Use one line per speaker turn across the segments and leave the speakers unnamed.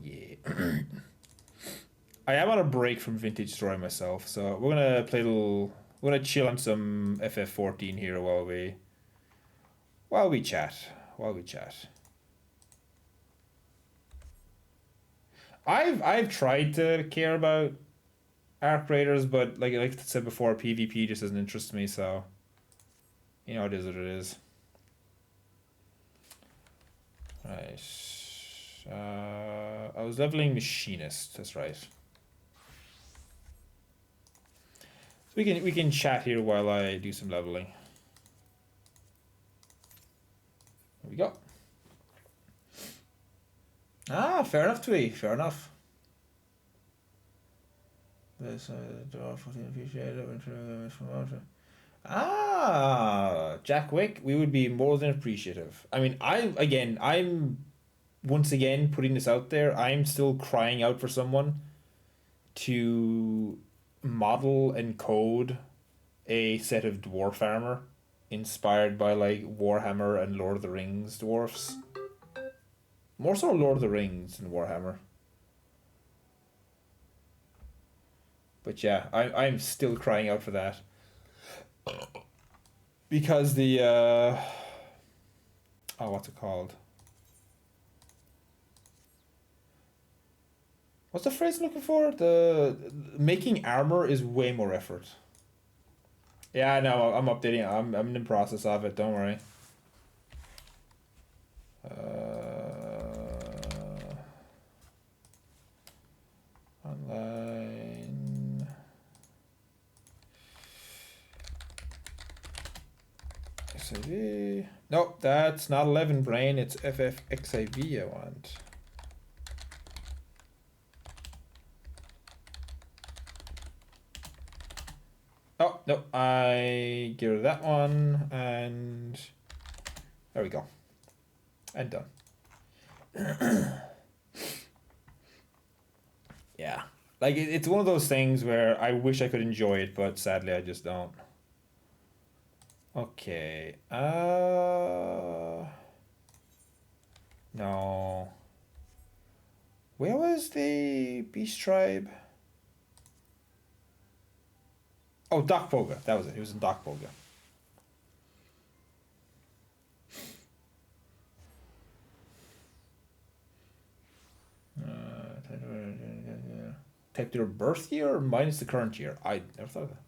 yeah. I am on a break from Vintage Story myself, so we're gonna play a little. We're gonna chill on some FF14 here while we chat. While we chat. I've tried to care about arc raiders, but like I said before, PvP just doesn't interest me. So, you know, it is what it is. Right. I was leveling machinist. That's right. So we can chat here while I do some leveling. There we go. Ah, fair enough, Twee. Fair enough. This Jack Wick, we would be more than appreciative. I mean, I'm once again putting this out there. I'm still crying out for someone to model and code a set of dwarf armor inspired by like Warhammer and Lord of the Rings dwarfs. More so Lord of the Rings than Warhammer. But yeah, I'm still crying out for that. Because the oh, what's it called? What's the phrase I'm looking for? The making armor is way more effort. Yeah, I know. I'm updating it. I'm in the process of it. Don't worry. Online. XIV. Nope, that's not 11 brain. It's FFXIV I want. Oh, no, I get rid of that one, and there we go. And done. Yeah. Like, it's one of those things where I wish I could enjoy it, but sadly I just don't. Okay. No. Where was the Beast Tribe? Oh, Doc Boga. That was it. He was in Doc Boga. Type their birth year minus the current year. I never thought of that.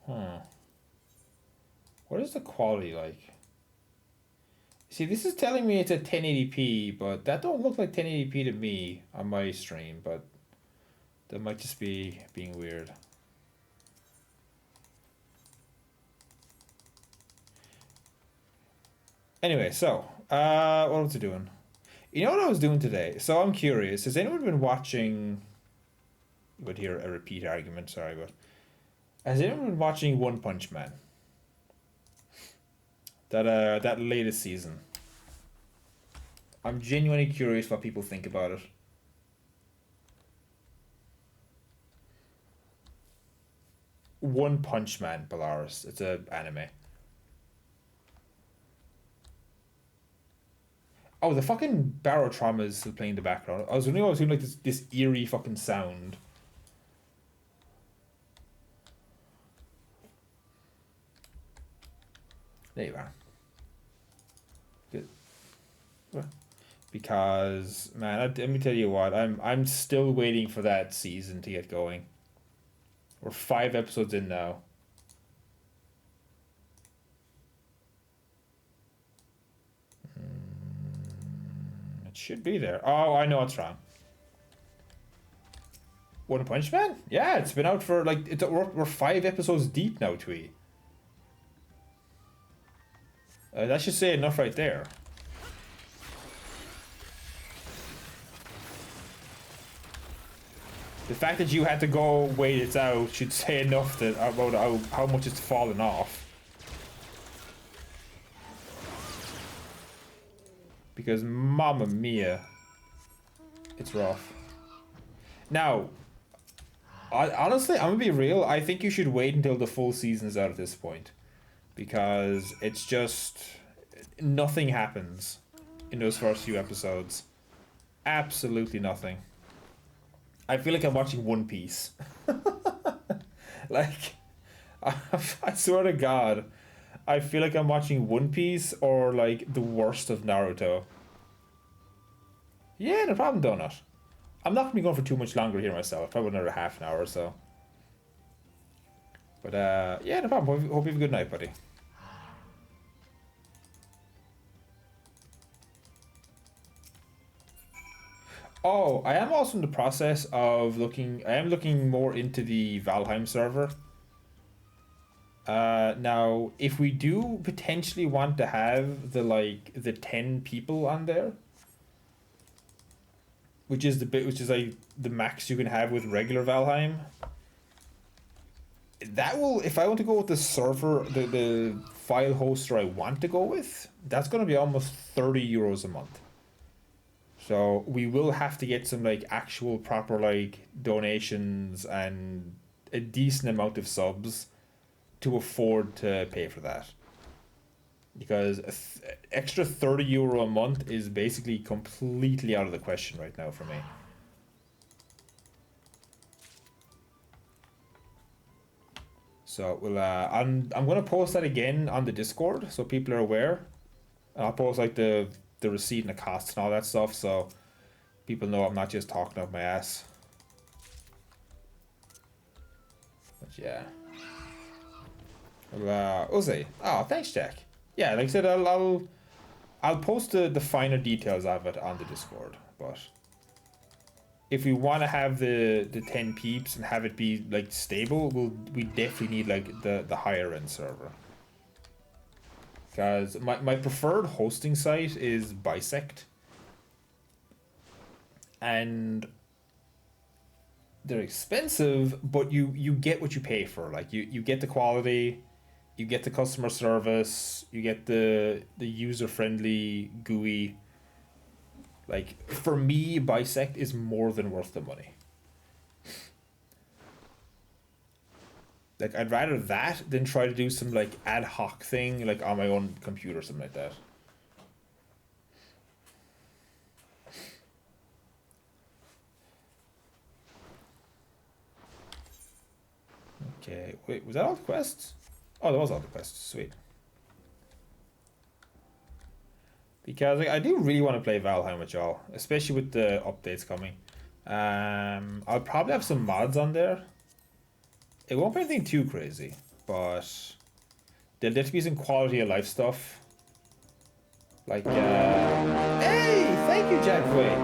Huh. What is the quality like? See, this is telling me it's at 1080p, but that don't look like 1080p to me on my stream, but that might just be being weird. Anyway, so, what was I doing? You know what I was doing today? So I'm curious, has anyone been watching, you would hear a repeat argument, sorry, but has anyone been watching One Punch Man? That latest season. I'm genuinely curious what people think about it. One Punch Man, Belarus. It's a anime. Oh, the fucking barotrauma is still playing in the background. I was doing like this eerie fucking sound. There you are. Good. Because man, let me tell you what, I'm still waiting for that season to get going. We're 5 episodes in now. It should be there. Oh, I know what's wrong. One Punch Man? Yeah, it's been out for like we're 5 episodes deep now, Twee. That should say enough right there. The fact that you had to go wait it out should say enough that about how much it's fallen off. Because mamma mia, it's rough. Now, Honestly, I'm gonna be real. I think you should wait until the full season's out at this point, because it's just nothing happens in those first few episodes. Absolutely nothing. I feel like I'm watching One Piece. Like, I swear to God, I feel like I'm watching One Piece or like the worst of Naruto. Yeah, no problem, Donut. I'm not gonna be going for too much longer here myself. Probably another half an hour or so. But yeah, no problem. Hope you have a good night, buddy. Oh, I am also in the process of looking. I am looking more into the Valheim server. Now, if we do potentially want to have the 10 people on there, which is like the max you can have with regular Valheim, that will, if I want to go with the server, the file hoster I want to go with, that's gonna be almost 30 euros a month. So we will have to get some like actual proper like donations and a decent amount of subs to afford to pay for that. Because extra 30 euro a month is basically completely out of the question right now for me. So we'll I'm gonna post that again on the Discord so people are aware. And I'll post like the receipt and the costs and all that stuff so people know I'm not just talking out my ass. But yeah. Uzi. Oh, thanks, Jack. Yeah, like I said, I'll post the finer details of it on the Discord. But if we want to have the 10 peeps and have it be like stable, we definitely need like the higher end server. Because my preferred hosting site is Bisect, and they're expensive, but you get what you pay for. Like you get the quality, you get the customer service, you get the user friendly GUI. Like for me, Bisect is more than worth the money. Like I'd rather that than try to do some like ad hoc thing like on my own computer or something like that. Okay, wait, was that all the quests? Oh, that was all the quests. Sweet. Because like, I do really want to play Valheim with y'all, especially with the updates coming. I'll probably have some mods on there. It won't be anything too crazy, but there'll definitely be some quality of life stuff. Like, hey, thank you, Jack Wade.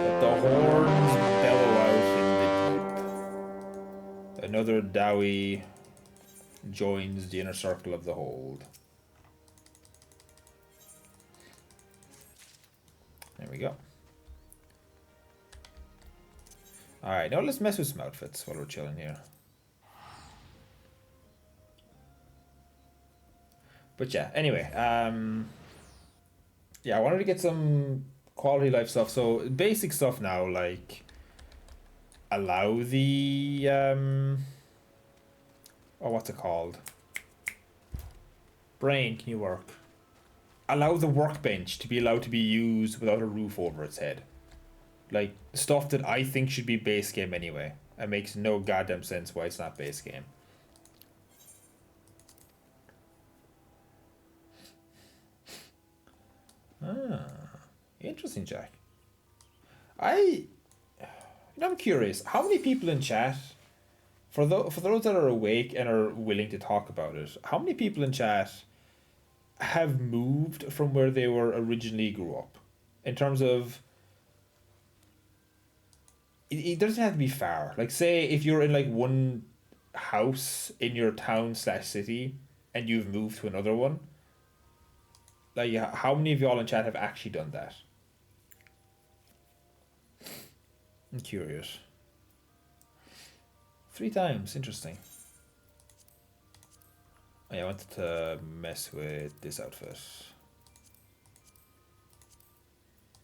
But the horns bellow out in the deep. Another Dowie joins the inner circle of the hold. There we go. Alright, now let's mess with some outfits while we're chilling here. But yeah, anyway, yeah, I wanted to get some quality life stuff. So basic stuff now, like allow the oh, what's it called? Brain, can you work? Allow the workbench to be allowed to be used without a roof over its head. Like stuff that I think should be base game anyway. It makes no goddamn sense why it's not base game. Ah, interesting, Jack. I, I'm curious. How many people in chat, for those that are awake and are willing to talk about it, how many people in chat have moved from where they were originally grew up? In terms of, it doesn't have to be far. Like, say if you're in like one house in your town slash city, and you've moved to another one. Like, how many of y'all in chat have actually done that? I'm curious. 3 times, interesting. Oh, yeah, I wanted to mess with this outfit.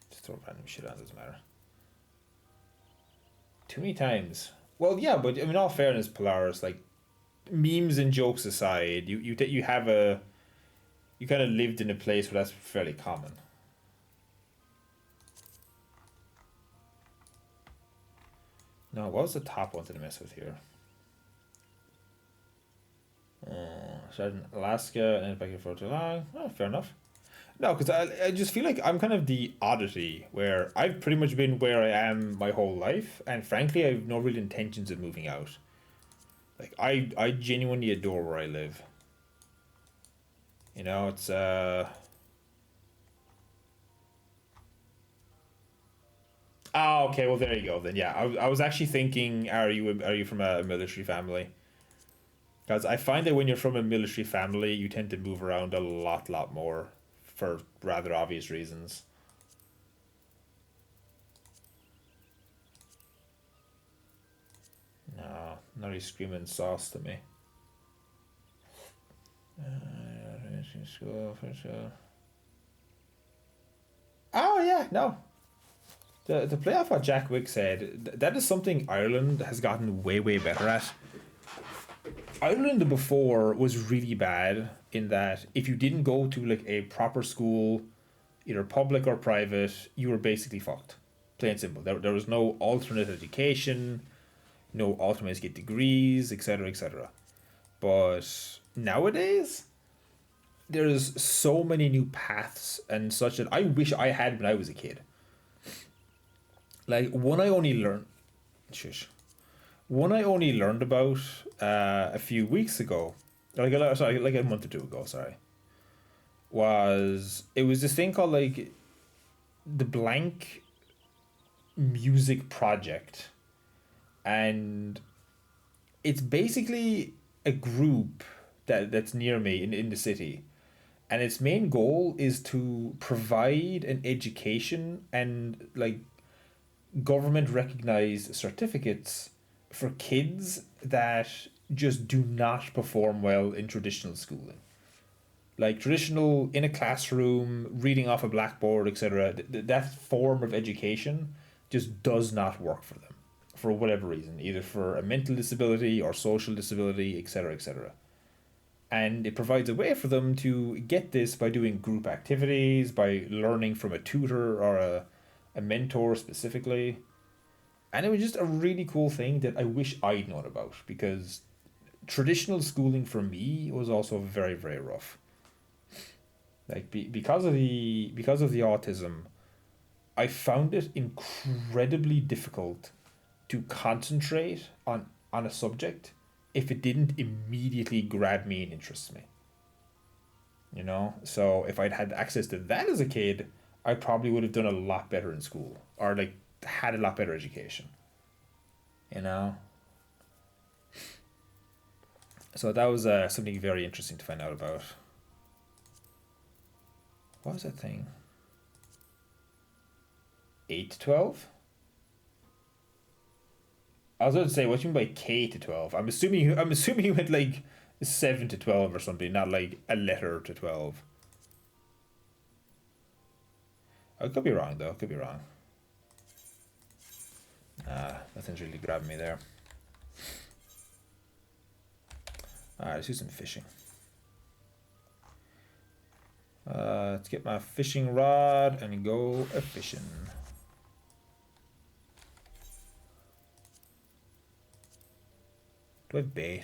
Just throw random shit on, doesn't matter. Too many times. Well, yeah, but I mean, all fairness, Polaris, like memes and jokes aside, you have a you kind of lived in a place where that's fairly common. No, what was the top one to mess with here? Started in Alaska and back here for too long. Oh, fair enough. No, because I just feel like I'm kind of the oddity where I've pretty much been where I am my whole life, and frankly, I have no real intentions of moving out. Like I genuinely adore where I live. You know, it's Oh, okay. Well, there you go. Then, yeah, I was actually thinking, are you from a military family? Because I find that when you're from a military family, you tend to move around a lot more for rather obvious reasons. No, not really screaming sauce to me. School, for sure. Oh yeah, no. The playoff what Jack Wick said, that is something Ireland has gotten way better at. Ireland before was really bad in that if you didn't go to like a proper school, either public or private, you were basically fucked. Plain and simple. There was no alternate education, no alternate ways to get degrees, etc., etc. But nowadays, there's so many new paths and such that I wish I had when I was a kid. Like one I only learned, shush, one I only learned about a few weeks ago, sorry, like a month or two ago. Sorry, was it was this thing called like the Blank Music Project, and it's basically a group that's near me in the city, and its main goal is to provide an education and like government recognized certificates for kids that just do not perform well in traditional schooling. Like traditional in a classroom, reading off a blackboard, etc. That form of education just does not work for them for whatever reason, either for a mental disability or social disability, etc., etc. And it provides a way for them to get this by doing group activities, by learning from a tutor or a mentor specifically. And it was just a really cool thing that I wish I'd known about because traditional schooling for me was also very rough. Like because of the autism, I found it incredibly difficult to concentrate on a subject if it didn't immediately grab me and interest me. You know? So if I'd had access to that as a kid, I probably would have done a lot better in school or like had a lot better education. You know? So that was something very interesting to find out about. What was that thing? 8 to 12? I was going to say, what do you mean by K to 12? I'm assuming you meant like 7 to 12 or something, not like a letter to 12. I could be wrong though, could be wrong. Nothing's really grabbing me there. Alright, let's do some fishing. Let's get my fishing rod and go a fishing. Do I have bait?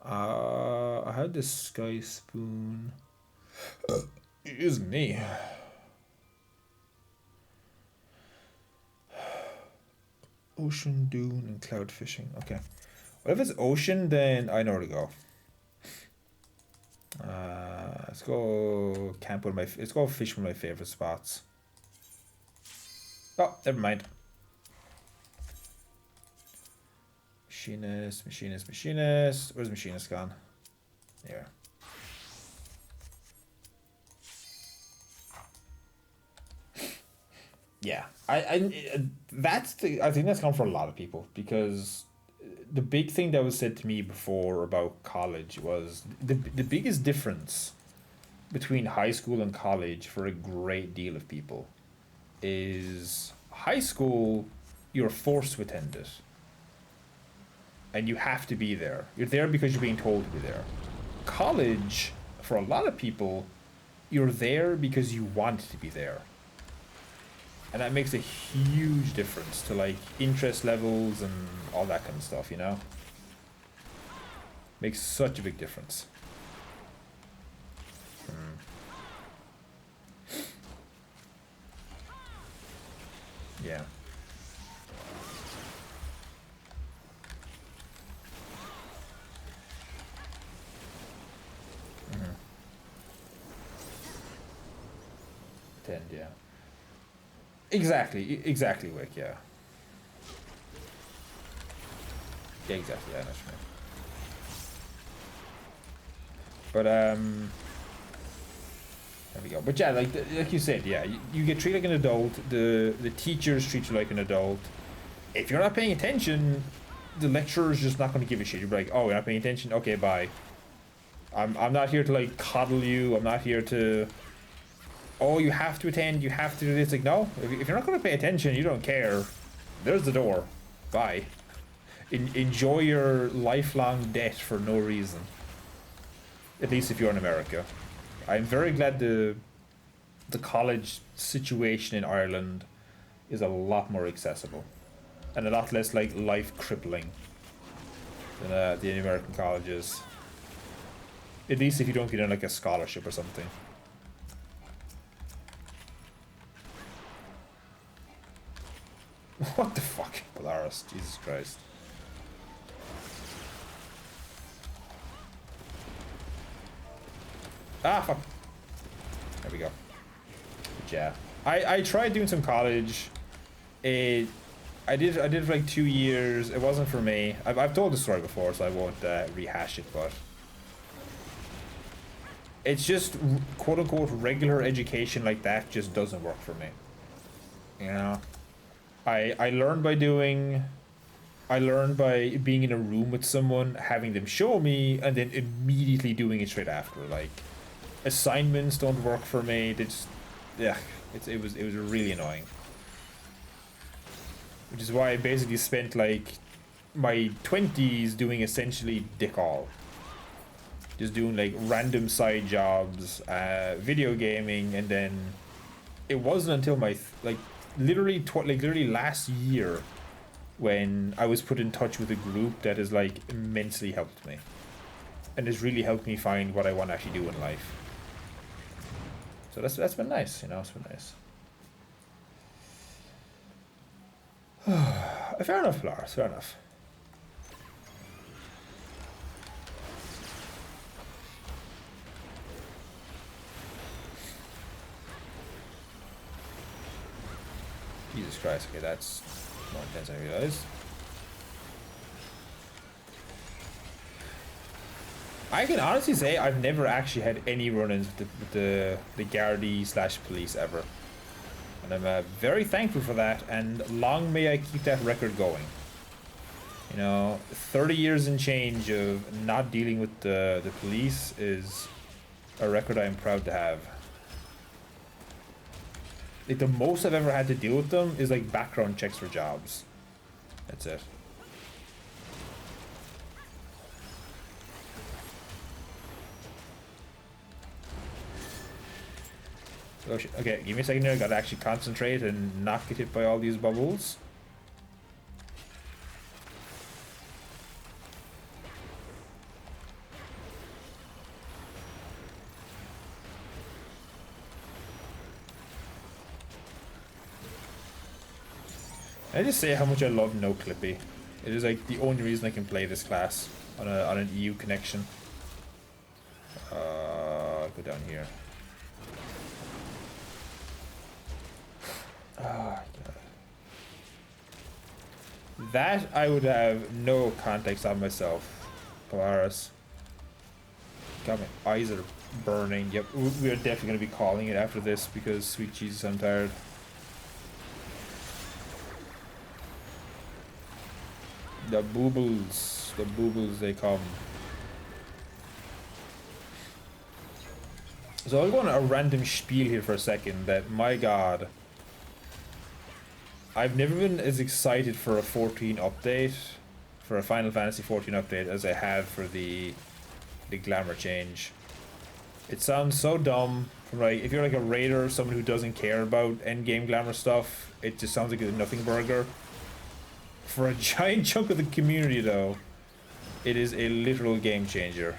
I had this sky spoon. Excuse me. Ocean, dune, and cloud fishing. Okay. Well, if it's ocean, then I know where to go. Let's go camp with let's go fish one of my favorite spots. Oh, never mind. Machinist. Where's machinist gone? There. Yeah, that's I think that's come for a lot of people because the big thing that was said to me before about college was the biggest difference between high school and college for a great deal of people is high school, you're forced to attend it. And you have to be there. You're there because you're being told to be there. College, for a lot of people, you're there because you want to be there. And that makes a huge difference to like interest levels and all that kind of stuff, you know? Makes such a big difference. Yeah. Attend, yeah. Exactly, Wick, yeah. Yeah, exactly, yeah, that's right. But, there we go. But yeah, like you said, yeah, you get treated like an adult, the teachers treat you like an adult. If you're not paying attention, the lecturer's just not going to give a shit. You're like, oh, you're not paying attention? Okay, bye. I'm not here to, like, coddle you. I'm not here to... Oh, you have to attend, you have to do this. Like, no, if you're not going to pay attention, you don't care. There's the door. Bye. Enjoy your lifelong debt for no reason. At least if you're in America. I'm very glad the college situation in Ireland is a lot more accessible. And a lot less, like, life crippling than the American colleges. At least if you don't get in, like, a scholarship or something. What the fuck? Polaris, Jesus Christ. Ah, fuck. There we go. But yeah. I tried doing some college. I did it for like 2 years. It wasn't for me. I've told the story before, so I won't rehash it, but... It's just, quote-unquote, regular education like that just doesn't work for me. You know? I learned by doing... I learned by being in a room with someone, having them show me, and then immediately doing it straight after. Like, assignments don't work for me. They just... Yeah, it was really annoying. Which is why I basically spent, like, my 20s doing essentially dick all. Just doing, like, random side jobs, video gaming, and then... It wasn't until my... literally last year when I was put in touch with a group that has like immensely helped me and has really helped me find what I want to actually do in life. So that's been nice, you know. It's been nice. Fair enough, Lars, fair enough. Jesus Christ, okay, that's more intense than I realized. I can honestly say I've never actually had any run-ins with the Gardaí / police ever. And I'm very thankful for that, and long may I keep that record going. You know, 30 years and change of not dealing with the police is a record I'm proud to have. Like, the most I've ever had to deal with them is, like, background checks for jobs. That's it. Oh shit. Okay, give me a second here. I gotta actually concentrate and not get hit by all these bubbles. I just say how much I love No Clippy. It is like the only reason I can play this class on an EU connection. Go down here. Oh, God. That I would have no context on myself, Polaris. God, my eyes are burning. Yep, we are definitely going to be calling it after this because, sweet Jesus, I'm tired. The boobles, they come. So I'll go on a random spiel here for a second that, my God, I've never been as excited for a 14 update, for a Final Fantasy 14 update, as I have for the glamour change. It sounds so dumb. From like, if you're like a raider or someone who doesn't care about endgame glamour stuff, it just sounds like a nothing burger. For a giant chunk of the community, though, it is a literal game changer.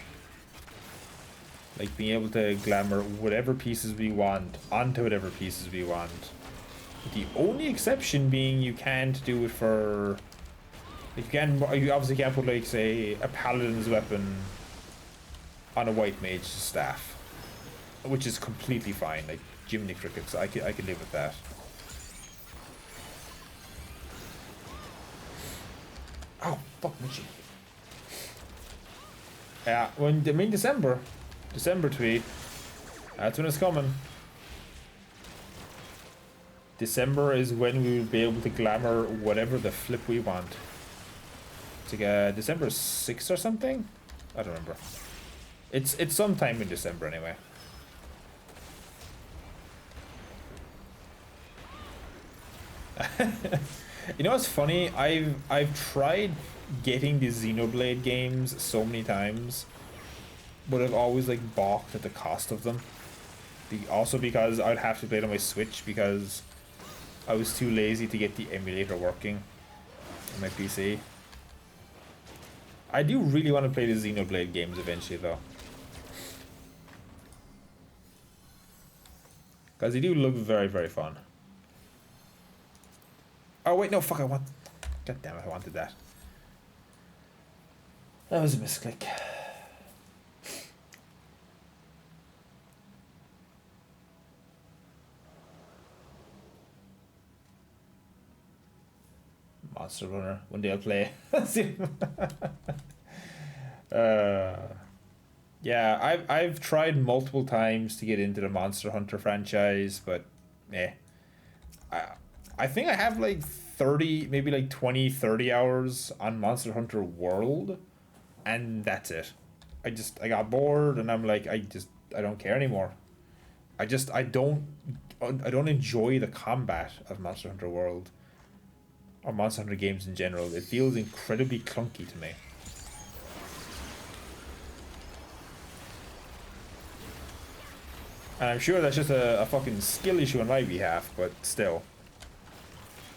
Like being able to glamour whatever pieces we want onto whatever pieces we want. The only exception being you can't do it for. You obviously can't put, like, say, a paladin's weapon on a white mage's staff, which is completely fine. Like Jiminy Crickets, I could live with that. Oh fuck me. Yeah, December tweet. That's when it's coming. December is when we will be able to glamour whatever the flip we want. It's like December 6th or something? I don't remember. It's sometime in December anyway. You know what's funny? I've tried getting the Xenoblade games so many times, but I've always like balked at the cost of them. Also because I'd have to play it on my Switch because I was too lazy to get the emulator working on my PC. I do really want to play the Xenoblade games eventually, though. Because they do look very, very fun. Oh, wait, no, fuck, I want... God damn it, I wanted that. That was a misclick. Monster Runner. One day I'll play. Yeah, I've tried multiple times to get into the Monster Hunter franchise, but I think I have like 30, maybe like 20, 30 hours on Monster Hunter World, and that's it. I got bored, and I'm like, I don't care anymore. I don't enjoy the combat of Monster Hunter World. Or Monster Hunter games in general. It feels incredibly clunky to me. And I'm sure that's just a fucking skill issue on my behalf, but still.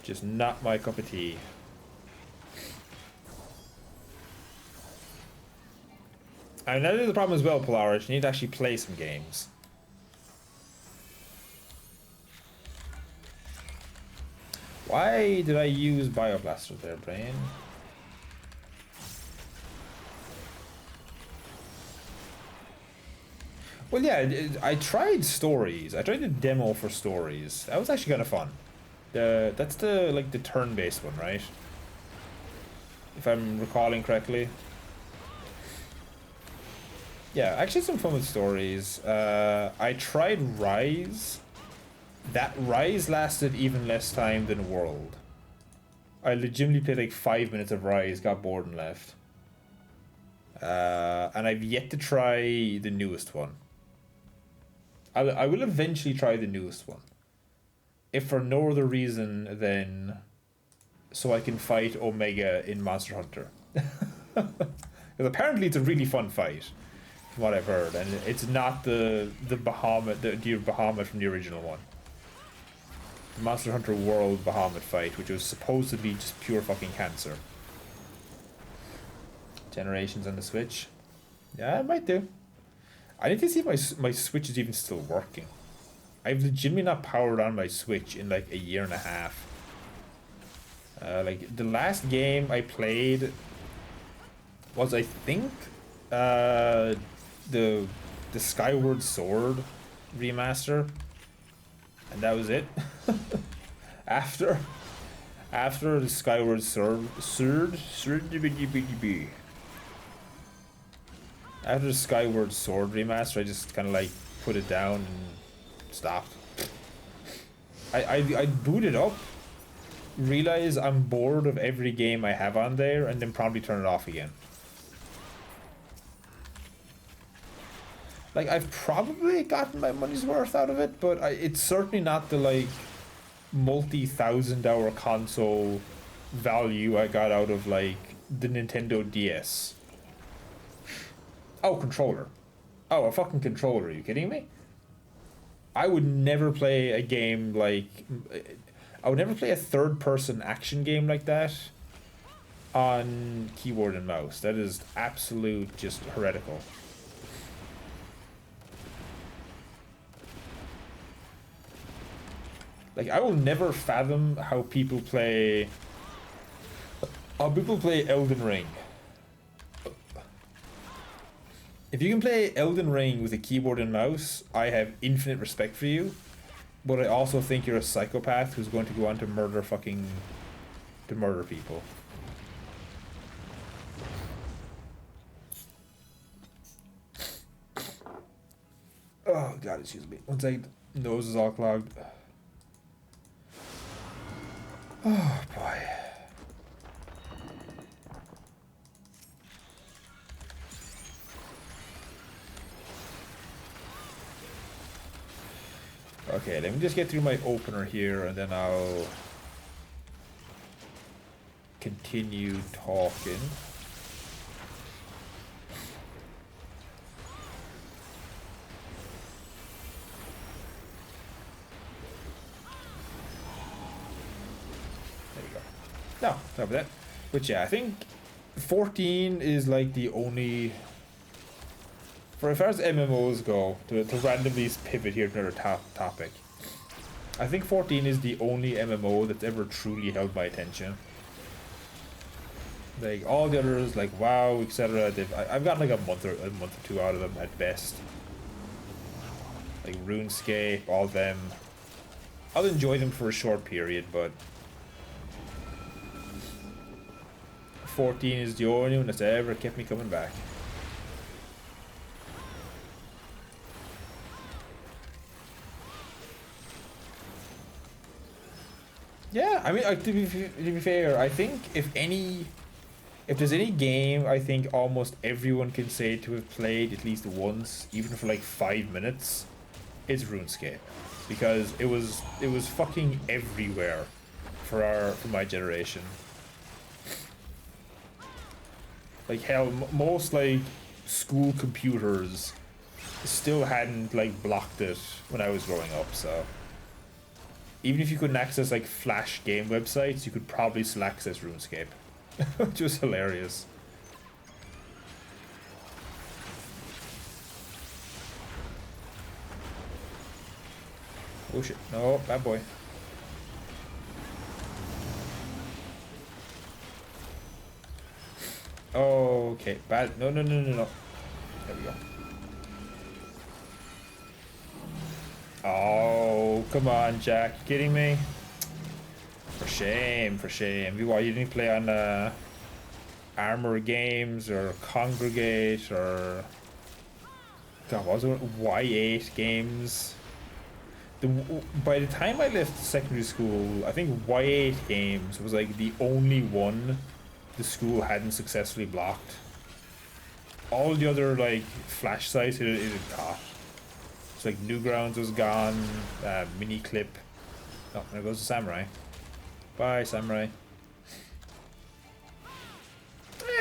Just not my cup of tea. And that is the problem as well, Polaris. You need to actually play some games. Why did I use Bioblaster there, Brain? Well, yeah, I tried stories. I tried the demo for stories. That was actually kind of fun. That's the turn-based one, right? If I'm recalling correctly. Yeah, actually some fun with stories. I tried Rise. That Rise lasted even less time than World. I legitimately played like 5 minutes of Rise, got bored and left. And I've yet to try the newest one. I will eventually try the newest one. If for no other reason than so I can fight Omega in Monster Hunter. Because apparently it's a really fun fight, from what I've heard. And it's not the Bahamut, the deer Bahamut from the original one. Monster Hunter World Bahamut fight, which was supposed to be just pure fucking cancer. Generations on the Switch. Yeah, I might do. I need to see if my Switch is even still working. I've legitimately not powered on my Switch in like a year and a half. Like the last game I played was, I think, the Skyward Sword remaster. And that was it. After the Skyward Sword after the Skyward Sword remaster, I just kind of like put it down and stopped. I boot it up, realize I'm bored of every game I have on there, and then probably turn it off again. Like, I've probably gotten my money's worth out of it, but it's certainly not the, like, multi-thousand-hour console value I got out of like the Nintendo DS. Oh, controller. Oh, a fucking controller. Are you kidding me? I would never play a game like... I would never play a third-person action game like that on keyboard and mouse. That is absolute just heretical. Like, I will never fathom how people play... How people play Elden Ring. If you can play Elden Ring with a keyboard and mouse, I have infinite respect for you. But I also think you're a psychopath who's going to go on to murder people. Oh god, excuse me. One second. Nose is all clogged. Oh boy. Okay, let me just get through my opener here and then I'll continue talking. There we go. No, sorry about that. But yeah, I think 14 is like the only... For as far as MMOs go, to randomly pivot here to another topic, I think 14 is the only MMO that's ever truly held my attention. Like all the others, like WoW, etc. I've gotten like a month or two out of them at best. Like RuneScape, all of them. I'll enjoy them for a short period, but 14 is the only one that's ever kept me coming back. Yeah, I mean, to be fair, I think if there's any game I think almost everyone can say to have played at least once, even for like 5 minutes, it's RuneScape, because it was fucking everywhere for my generation. Like hell, most like school computers still hadn't like blocked it when I was growing up, so. Even if you couldn't access like Flash game websites, you could probably still access RuneScape. Which was hilarious. Oh shit. No, bad boy. Oh, okay. Bad. No. There we go. Oh, come on, Jack. You kidding me? For shame, for shame. Why you didn't play on Armor Games or Congregate or... God, what was it? Y8 Games? By the time I left secondary school, I think Y8 Games was like the only one the school hadn't successfully blocked. All the other like Flash sites it had caught. It's like Newgrounds was gone, Mini Clip. Oh, there goes the Samurai. Bye, Samurai.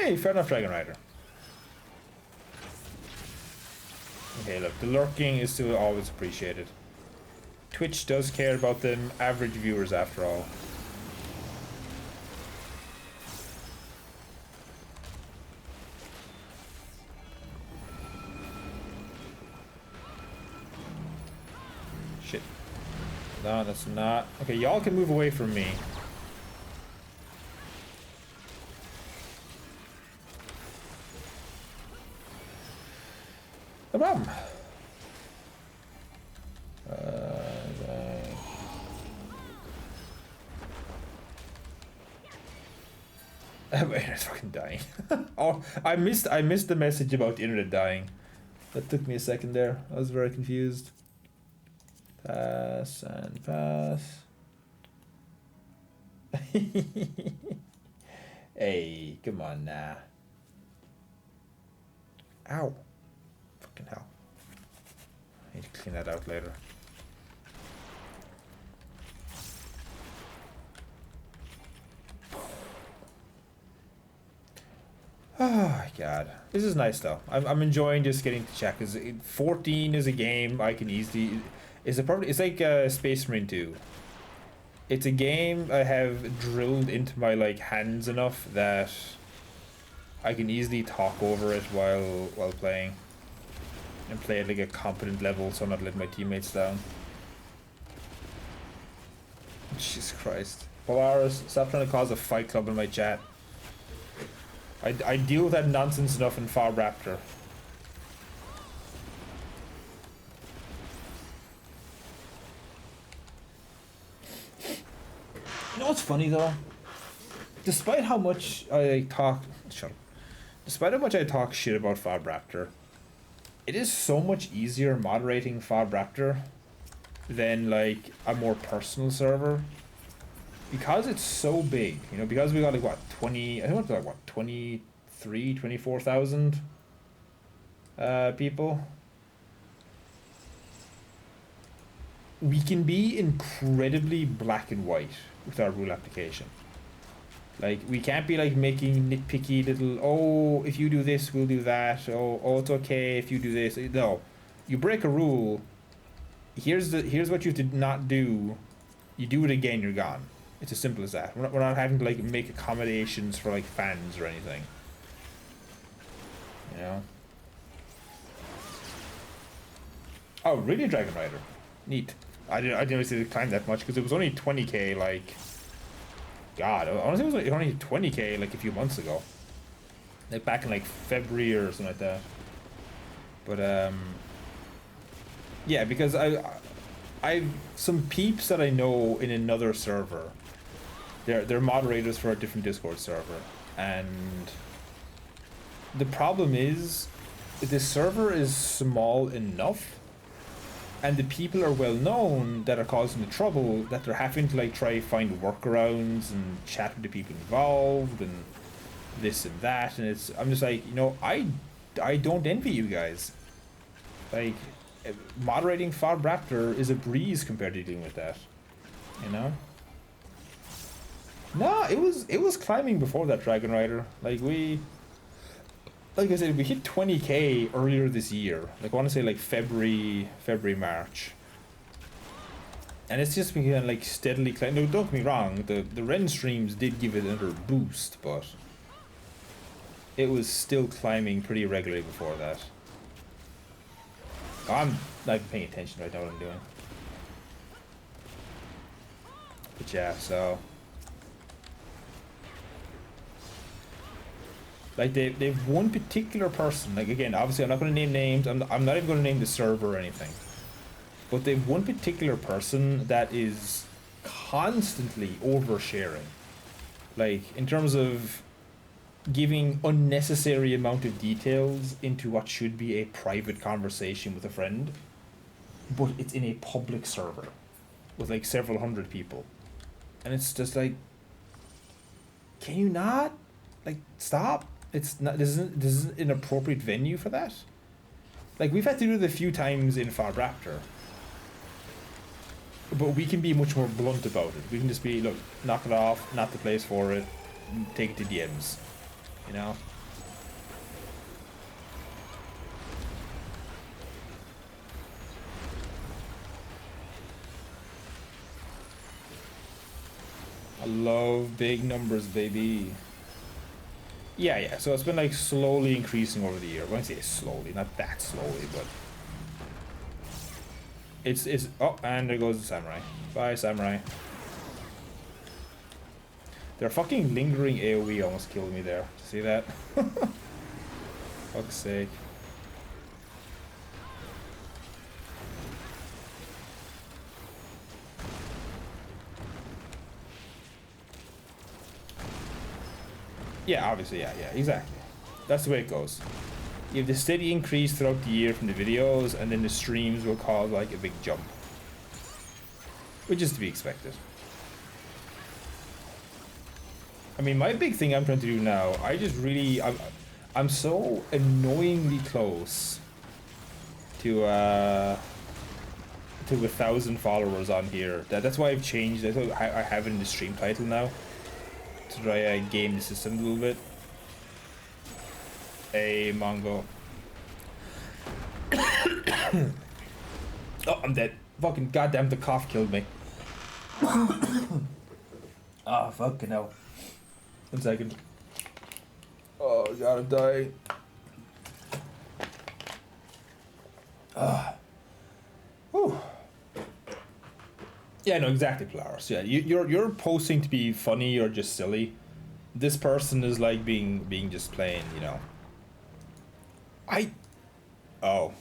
Hey, fair enough, Dragon Rider. Okay, look, the lurking is still always appreciated. Twitch does care about the average viewers after all. Shit. No, that's not. Okay, y'all can move away from me. No problem. It's fucking dying. Oh, I missed the message about the internet dying. That took me a second there. I was very confused. Pass and pass. Hey, come on now. Ow. Fucking hell. I need to clean that out later. God, this is nice though. I'm enjoying just getting to chat because 14 is a game I can easily. It's like Space Marine 2. It's a game I have drilled into my like hands enough that I can easily talk over it while playing, and play at like a competent level, so I'm not letting my teammates down. Jesus Christ, Polaris, stop trying to cause a fight club in my chat. I deal with that nonsense enough in Far Raptor. You know what's funny though? Despite how much I talk, shut up. Despite how much I talk shit about Far Raptor, it is so much easier moderating Far Raptor than like a more personal server. Because it's so big, you know, because we got like what, 20, I think it's like what, 24,000 people. We can be incredibly black and white with our rule application. Like, we can't be like making nitpicky little, oh, if you do this, we'll do that. Oh, it's okay if you do this. No, you break a rule. Here's what you have to not do. You do it again, you're gone. It's as simple as that. We're not having to like make accommodations for like fans or anything. You know. Oh, really, Dragon Rider? Neat. I didn't realize it climbed that much because it was only 20k. Like, God, honestly, it was like only 20k like a few months ago. Like back in like February or something like that. But yeah, because I've some peeps that I know in another server. They're moderators for a different Discord server, and the problem is the server is small enough, and the people are well known that are causing the trouble that they're having to like try find workarounds and chat with the people involved and this and that, and I'm just like, you know, I don't envy you guys. Like, moderating Far Raptor is a breeze compared to dealing with that, you know. No, it was climbing before that, Dragon Rider. Like I said, we hit 20k earlier this year. Like, I want to say like February, March. And it's just been like steadily climbing. No, don't get me wrong, the Ren streams did give it another boost, but it was still climbing pretty regularly before that. I'm not paying attention right now what I'm doing. But yeah, so like they've one particular person, like, again, obviously I'm not going to name names, I'm not even going to name the server or anything, but they've one particular person that is constantly oversharing, like in terms of giving unnecessary amount of details into what should be a private conversation with a friend, but it's in a public server with like several hundred people, and it's just like, can you not, like, stop? It's not, this isn't an appropriate venue for that. Like, we've had to do it a few times in Far Raptor, but we can be much more blunt about it. We can just be, look, knock it off, not the place for it, take it to DMs, you know. I love big numbers, baby. Yeah, so it's been like slowly increasing over the year. When I say slowly, not that slowly, but it's oh, and there goes the samurai. Bye, samurai. Their fucking lingering AoE almost killed me there. See that? Fuck's sake. Yeah, obviously, yeah, exactly. That's the way it goes. You have the steady increase throughout the year from the videos, and then the streams will cause like a big jump, which is to be expected. I mean, my big thing I'm trying to do now, I'm so annoyingly close to 1,000 followers on here. That's why I've changed. That's why I have it in the stream title now, to try game the system a little bit. a Mongo. Oh, I'm dead. Fucking goddamn, the cough killed me. Ah, fucking hell. 1 second. Oh, God, I'm dying. Whew. Yeah, no, exactly, Polaris. Yeah, you're posting to be funny or just silly. This person is like being just plain, you know. Oh.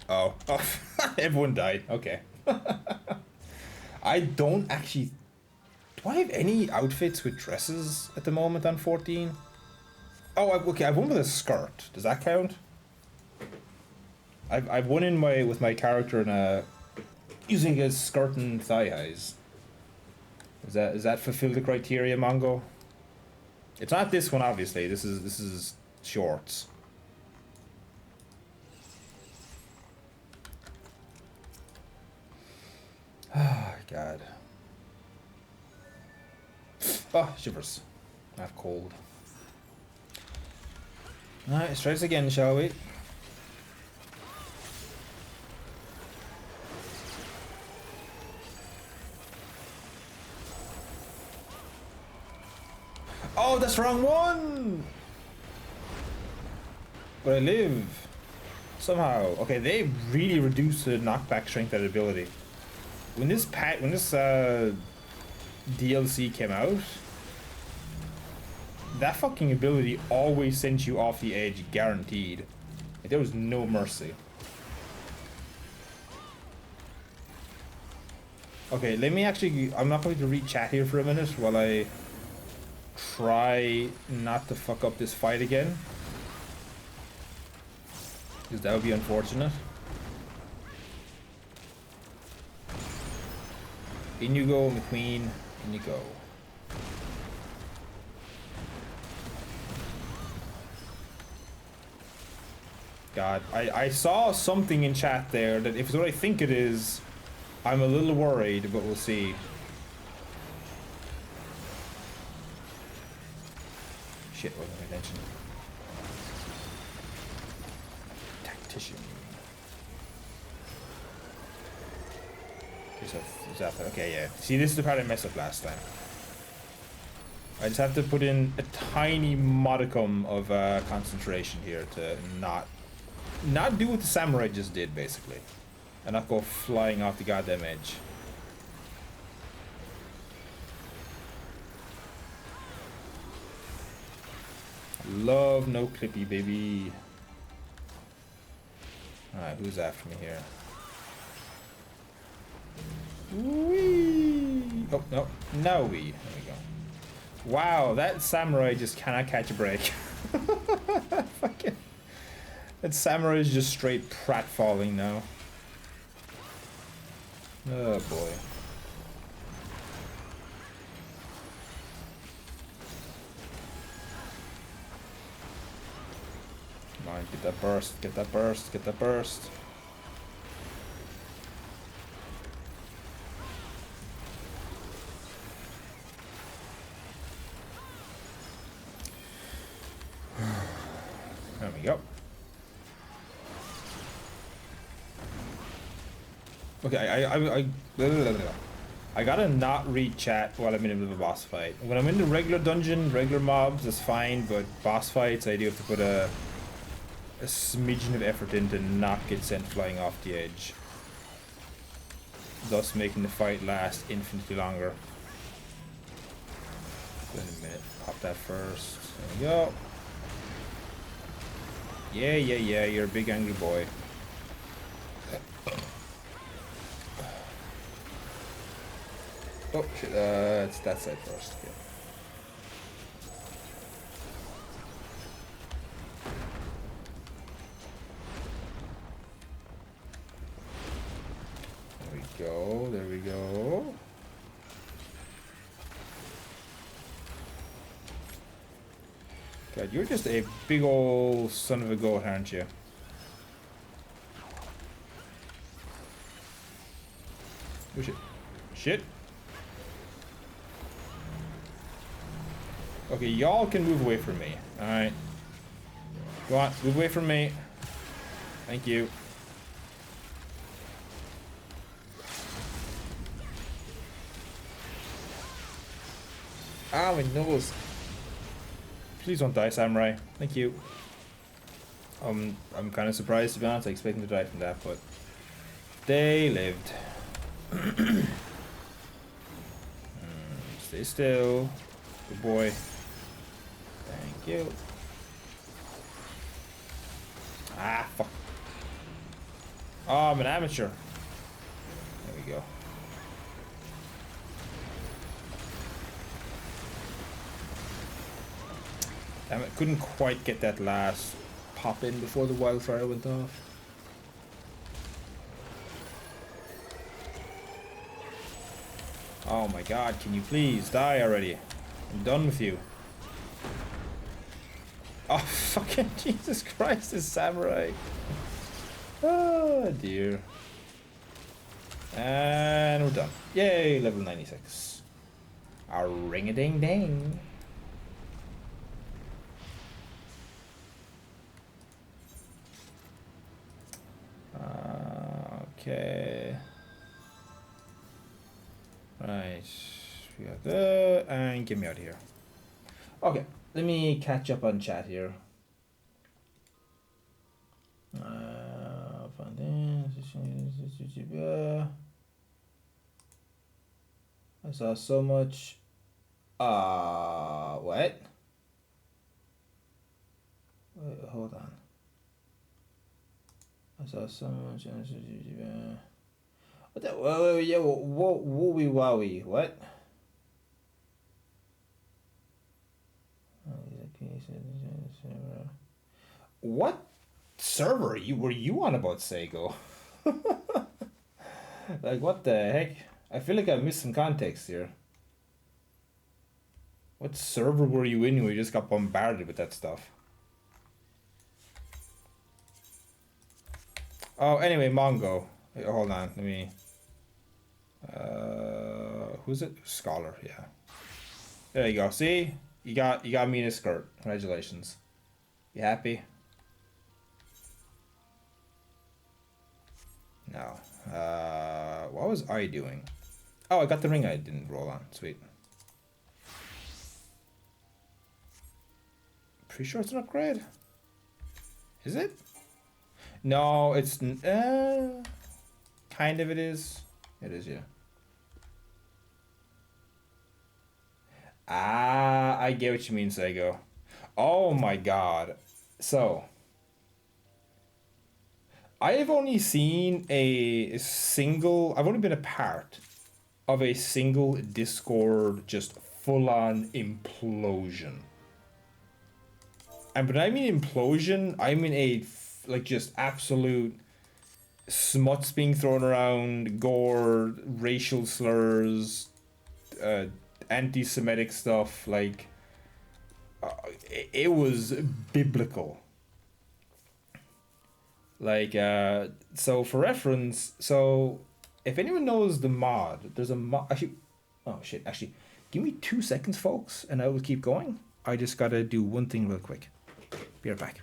Oh. Oh. Everyone died. Okay. I don't actually... Do I have any outfits with dresses at the moment on 14? Oh, okay, I've one with a skirt. Does that count? I've one in with my character in a... using a skirt and thigh highs. Is that fulfill the criteria, Mongo? It's not this one, obviously. This is shorts. Oh, God. Oh, shivers. Not cold. Alright, let's try this again, shall we? Oh, that's the wrong one! But I live. Somehow. Okay, they really reduced the knockback strength and ability. When this DLC came out, that fucking ability always sent you off the edge, guaranteed. Like, there was no mercy. Okay, let me actually... I'm not going to read chat here for a minute while I try not to fuck up this fight again. Because that would be unfortunate. In you go, McQueen. In you go. God, I saw something in chat there that if it's what I think it is, I'm a little worried, but we'll see. Shit, wasn't paying attention. Tactician. Okay, yeah. See, this is the part I messed up last time. I just have to put in a tiny modicum of concentration here to not do what the samurai just did, basically. And not go flying off the goddamn edge. Love no clippy, baby. Alright, who's after me here? Whee! Oh, no. No, we. There we go. Wow, that samurai just cannot catch a break. Fucking... That samurai is just straight pratfalling now. Oh, boy. Come on, get that burst, get that burst, get that burst. There we go. Okay, I gotta not read chat while I'm in the middle of a boss fight. When I'm in the regular dungeon, regular mobs, that's fine, but boss fights, I do have to put a smidgen of effort in to not get sent flying off the edge. Thus making the fight last infinitely longer. Wait a minute, pop that first. There we go. Yeah, you're a big angry boy. Oh shit, it's that side first. Okay. There we go, there we go. God, you're just a big old son of a goat, aren't you? Oh shit. Shit. Okay, y'all can move away from me. Alright. Go on, move away from me. Thank you. Ah, my nose. Please don't die, Samurai. Thank you. I'm kind of surprised, to be honest. I expect them to die from that, but they lived. Stay still. Good boy. Thank you. Ah, fuck. Oh, I'm an amateur. There we go. Damn it, couldn't quite get that last pop in before the wildfire went off. Oh my god, can you please die already? I'm done with you. Oh, fucking Jesus Christ, this samurai. Oh dear. And we're done. Yay, level 96. A ring-a-ding-ding. Okay. Right. We got that. And get me out of here. Okay. Let me catch up on chat here. I saw so much. What? Wait, hold on. I saw so much. What that? Whoa, yeah, whoa, wowie, what? What server were you on about, Sego? Like, what the heck? I feel like I missed some context here. What server were you in where you just got bombarded with that stuff? Oh, anyway, Mongo. Wait, hold on, let me... who's it? Scholar, yeah. There you go, see? You got me in a skirt. Congratulations. You happy? No. What was I doing? Oh, I got the ring I didn't roll on. Sweet. Pretty sure it's an upgrade. Is it? No, it's... kind of it is. It is, yeah. Ah, I get what you mean, Sego. Oh my god. So... I have only seen a single... I've only been a part of a single Discord just full-on implosion. And when I mean implosion, I mean like just absolute smuts being thrown around, gore, racial slurs, anti-Semitic stuff. Like, it was biblical. Like, so for reference, so if anyone knows the mod, there's a mod. Actually, oh shit, actually, give me 2 seconds, folks, and I will keep going. I just gotta do one thing real quick. Be right back.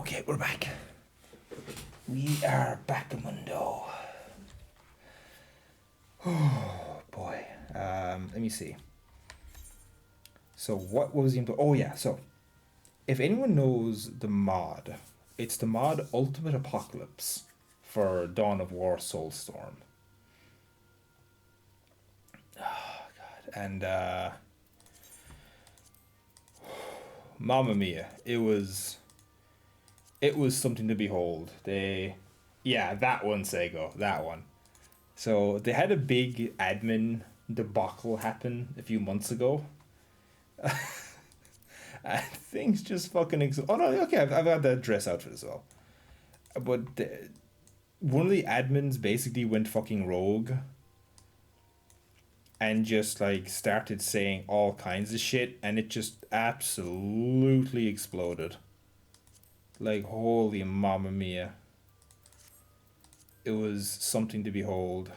Okay, we're back. We are back, Mundo. Oh boy. Let me see. So what was the oh yeah, so if anyone knows the mod, it's the mod Ultimate Apocalypse for Dawn of War Soulstorm. Oh god. And Mamma mia, it was something to behold. Yeah, that one, Sego, that one. So they had a big admin debacle happen a few months ago. And things just fucking oh no, okay, I've got the dress outfit as well. But one of the admins basically went fucking rogue and just like started saying all kinds of shit, and it just absolutely exploded. Like, holy mamma mia. It was something to behold.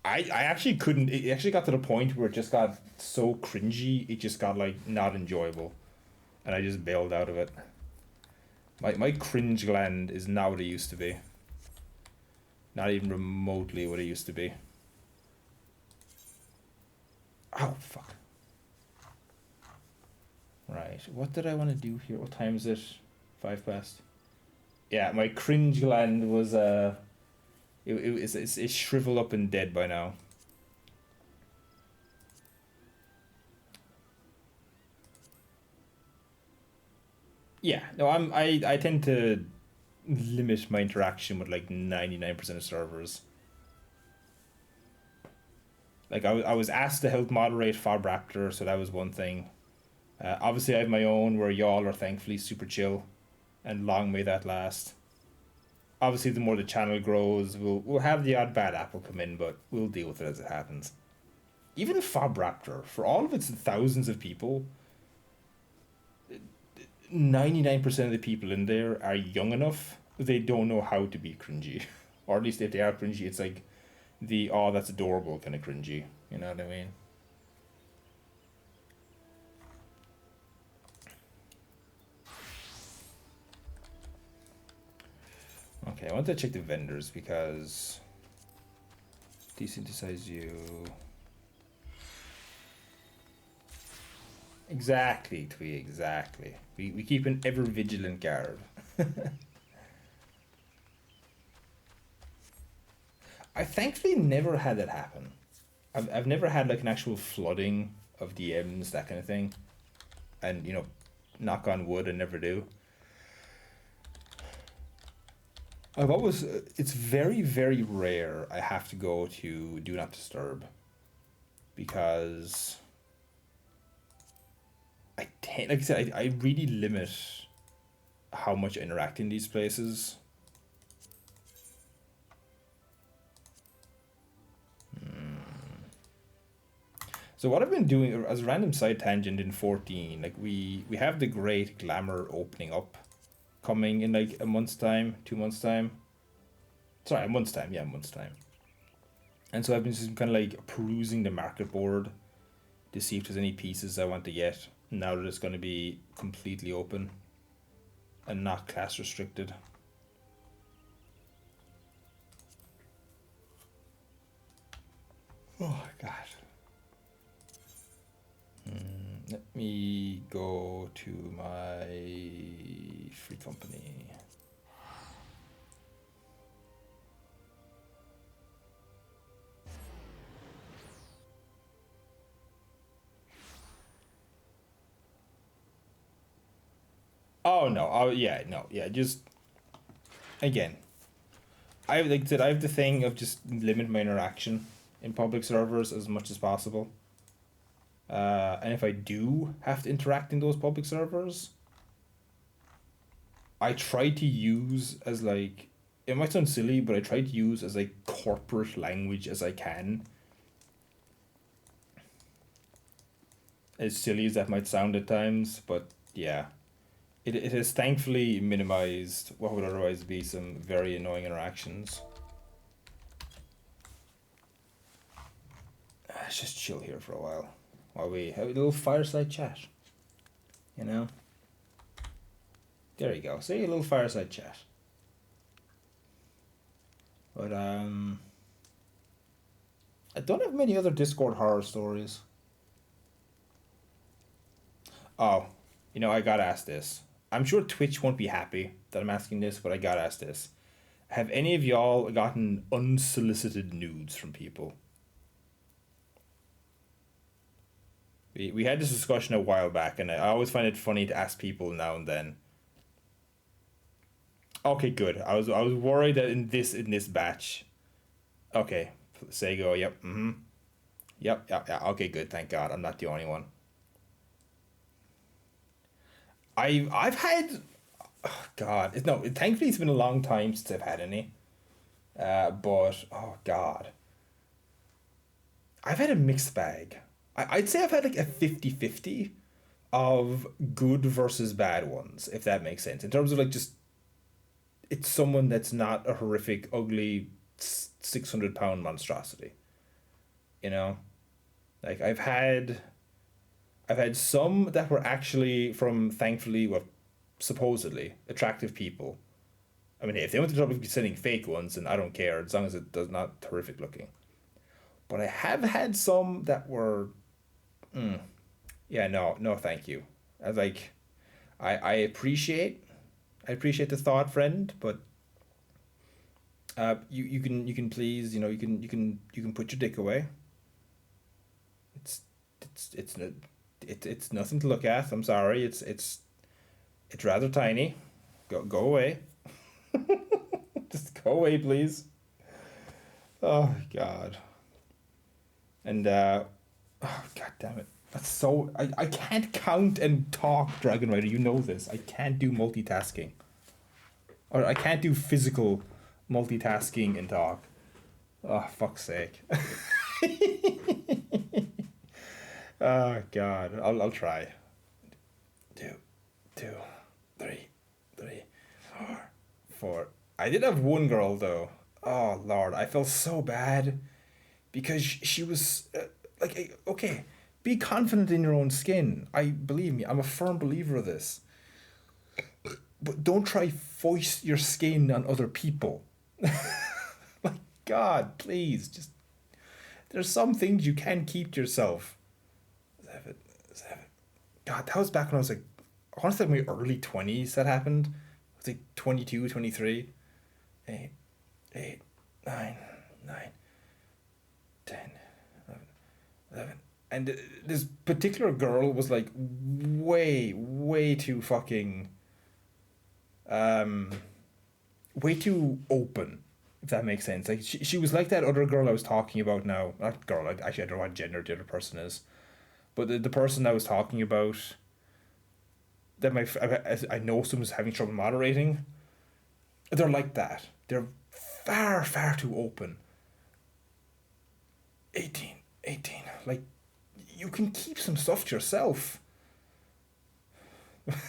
I actually couldn't. It actually got to the point where it just got so cringy, it just got like not enjoyable. And I just bailed out of it. My cringe gland is not what it used to be. Not even remotely what it used to be. Oh, fuck. Right, what did I want to do here? What time is it? 5 past. Yeah, my cringe gland was it's shriveled up and dead by now. Yeah, no, I tend to limit my interaction with like 99% of servers. Like I was asked to help moderate Fob Raptor, so that was one thing. Obviously, I have my own where y'all are thankfully super chill, and long may that last. Obviously, the more the channel grows, we'll have the odd bad apple come in, but we'll deal with it as it happens. Even Fob Raptor, for all of its thousands of people, 99% of the people in there are young enough they don't know how to be cringy, or at least if they are cringy, it's like the oh that's adorable kind of cringy. You know what I mean? Okay, I want to check the vendors because desynthesize you. Exactly, Twee, exactly. We keep an ever vigilant guard. I thankfully never had that happen. I've never had like an actual flooding of DMs, that kind of thing. And, you know, knock on wood, I never do. I've always, it's very, very rare I have to go to Do Not Disturb. Because like I said, I really limit how much I interact in these places. So what I've been doing as a random side tangent in 14, like we have the Great Glamour opening up coming in like a month's time, 2 months time. Sorry, a month's time, yeah, a month's time. And so I've been just kind of like perusing the market board to see if there's any pieces I want to get now that it's going to be completely open and not class restricted. Oh god. Let me go to my free company. Oh no! Oh yeah, no, yeah. Just again, I like I said, I have the thing of just limit my interaction in public servers as much as possible. And if I do have to interact in those public servers, I try to use as like it might sound silly, but I try to use as like corporate language as I can. As silly as that might sound at times, but yeah. It has thankfully minimized what would otherwise be some very annoying interactions. Let's just chill here for a while we have a little fireside chat. You know? There you go. See, a little fireside chat. But I don't have many other Discord horror stories. Oh, I got asked this. I'm sure Twitch won't be happy that I'm asking this, but I got asked this. Have any of y'all gotten unsolicited nudes from people? We had this discussion a while back, and I always find it funny to ask people now and then. Okay, good. I was worried that in this batch. Okay, say go. Yep. Mm-hmm. Yep. Yep. Yeah. Okay. Good. Thank God. I'm not the only one. I've had. Oh God. No. Thankfully, it's been a long time since I've had any. But oh God, I've had a mixed bag. I'd say I've had like a 50-50 of good versus bad ones, if that makes sense. In terms of like just it's someone that's not a horrific, ugly 600 pound monstrosity. You know, like I've had some that were actually from thankfully well supposedly attractive people. I mean, if they went to the trouble of sending fake ones, and I don't care as long as it does not horrific looking. But I have had some that were, yeah, no, no, thank you. I was like, I appreciate, I appreciate the thought, friend, but you can please, you can put your dick away. It's it's nothing to look at. I'm sorry. It's rather tiny. Go away. Just go away, please. Oh God. And oh God damn it. That's so I can't count and talk, Dragon Rider. You know this. I can't do multitasking. Or I can't do physical multitasking and talk. Oh fuck's sake. Oh God. I'll try. Two, two, three, three, four. I did have one girl though. Oh Lord, I felt so bad because she was like, okay, be confident in your own skin. I believe me, I'm a firm believer of this. But don't try foist your skin on other people. Like God, please, just there's some things you can keep to yourself. Seven, seven. God, that was back when I was like, I want to say in my early 20s that happened. I was like 22, 23. 8, 8, 9, 9, 10, 11, 11. And this particular girl was like way, way too fucking, um, way too open, if that makes sense. Like, she was like that other girl I was talking about now. Not girl, actually, I don't know what gender the other person is. But the person I was talking about, that I know someone's having trouble moderating, they're like that. They're far, far too open. 18, 18. Like, you can keep some stuff to yourself.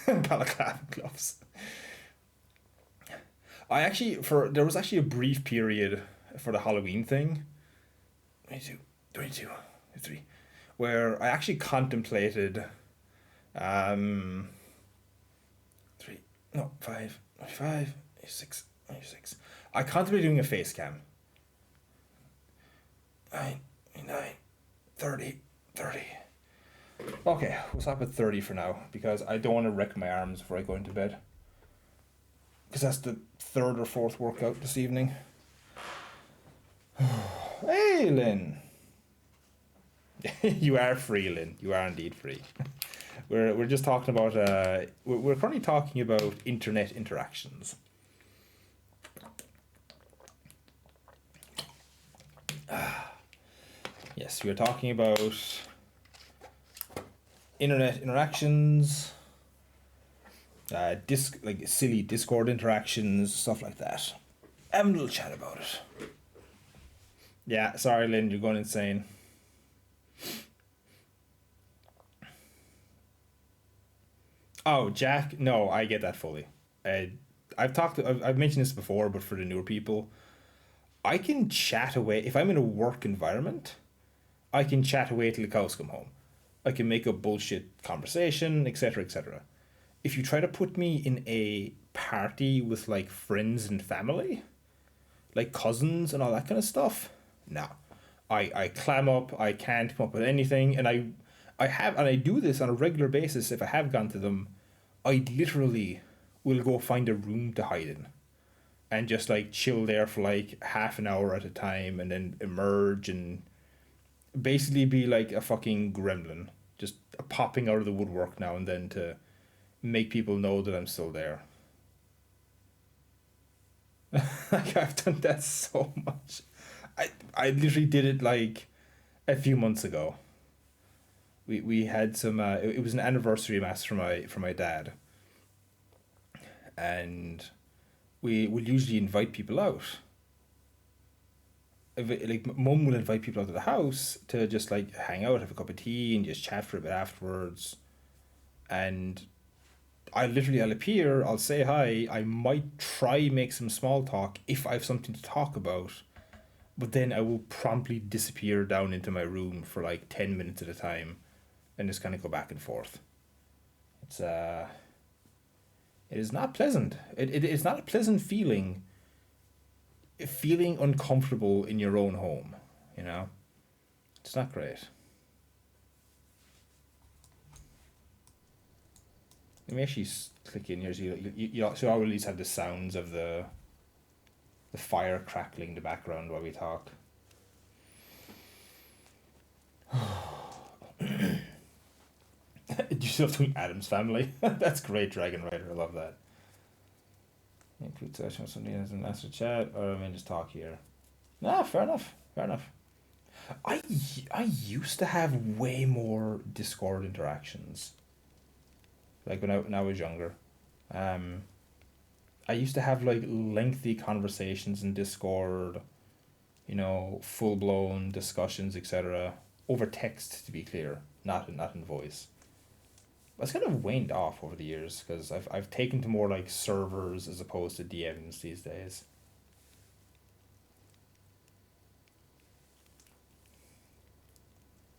Balaclava gloves. There was actually a brief period for the Halloween thing. 22, 22, 23, where I actually contemplated, um, three, no, five, five, six, 96. I contemplated doing a face cam. 9, 9, 30, 30. Okay, we'll stop at 30 for now because I don't want to wreck my arms before I go into bed. Because that's the third or fourth workout this evening. Hey, Lynn. You are free, Lynn. You are indeed free. We're just talking about we're currently talking about internet interactions. Yes, we are talking about internet interactions, like silly Discord interactions, stuff like that. Having a little chat about it. Yeah, sorry, Lynn, you're going insane. Oh, Jack, no, I get that fully. I've mentioned this before, but for the newer people, I can chat away if I'm in a work environment. I can chat away till the cows come home. I can make a bullshit conversation, etc., etc. if you try to put me in a party with like friends and family, like cousins and all that kind of stuff, no. I clam up, I can't come up with anything, and I do this on a regular basis. If I have gone to them, I literally will go find a room to hide in and just like chill there for like half an hour at a time and then emerge and basically be like a fucking gremlin, just popping out of the woodwork now and then to make people know that I'm still there. Like I've done that so much. I literally did it like a few months ago. We had some it was an anniversary mass for my dad, and we will usually invite people out. Like mum will invite people out to the house to just like hang out, have a cup of tea, and just chat for a bit afterwards. And I'll appear, I'll say hi, I might try make some small talk if I have something to talk about, but then I will promptly disappear down into my room for like 10 minutes at a time, and just kind of go back and forth. It's it is not pleasant. It's not a pleasant feeling uncomfortable in your own home, you know? It's not great. Let me actually click in here so so I'll at least have the sounds of the fire crackling in the background while we talk. Do you still have to Adam's Family? That's great, Dragon Rider. I love that. Include session with somebody as an answer chat, or I mean just talk here. Nah, fair enough. Fair enough. I I used to have way more Discord interactions, like when I was younger. Um, I used to have like lengthy conversations in Discord, full blown discussions, etc. Over text, to be clear, not in voice. That's kind of waned off over the years because I've taken to more like servers as opposed to DMs these days.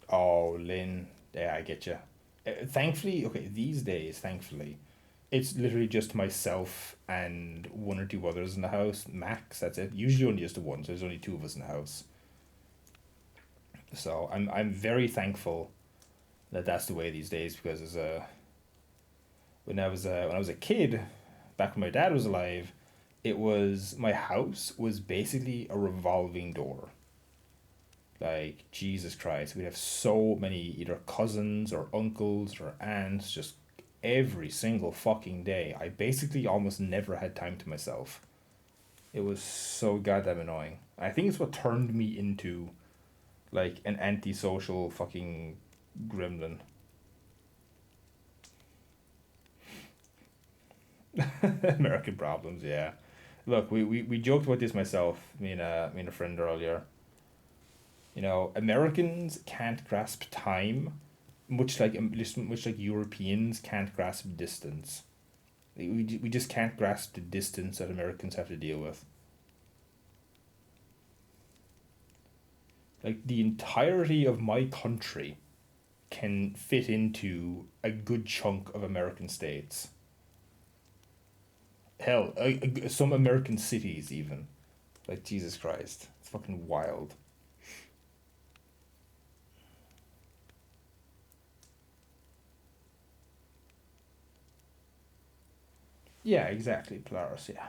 Oh, Lynn, yeah, I get you. Thankfully, okay, these days, thankfully, it's literally just myself and one or two others in the house, max. That's it. Usually only just the one, so there's only two of us in the house. So I'm very thankful that that's the way these days because as a when I was a kid, back when my dad was alive, it was my house was basically a revolving door. Like Jesus Christ, we'd have so many either cousins or uncles or aunts just every single fucking day. I basically almost never had time to myself. It was so goddamn annoying. I think it's what turned me into like an antisocial fucking gremlin. American problems, yeah. Look, we joked about this myself, me and a friend earlier. Americans can't grasp time, much like Europeans can't grasp distance. We just can't grasp the distance that Americans have to deal with. Like the entirety of my country can fit into a good chunk of American states. Hell, some American cities even. Like Jesus Christ, it's fucking wild. Yeah, exactly, Polaris. Yeah,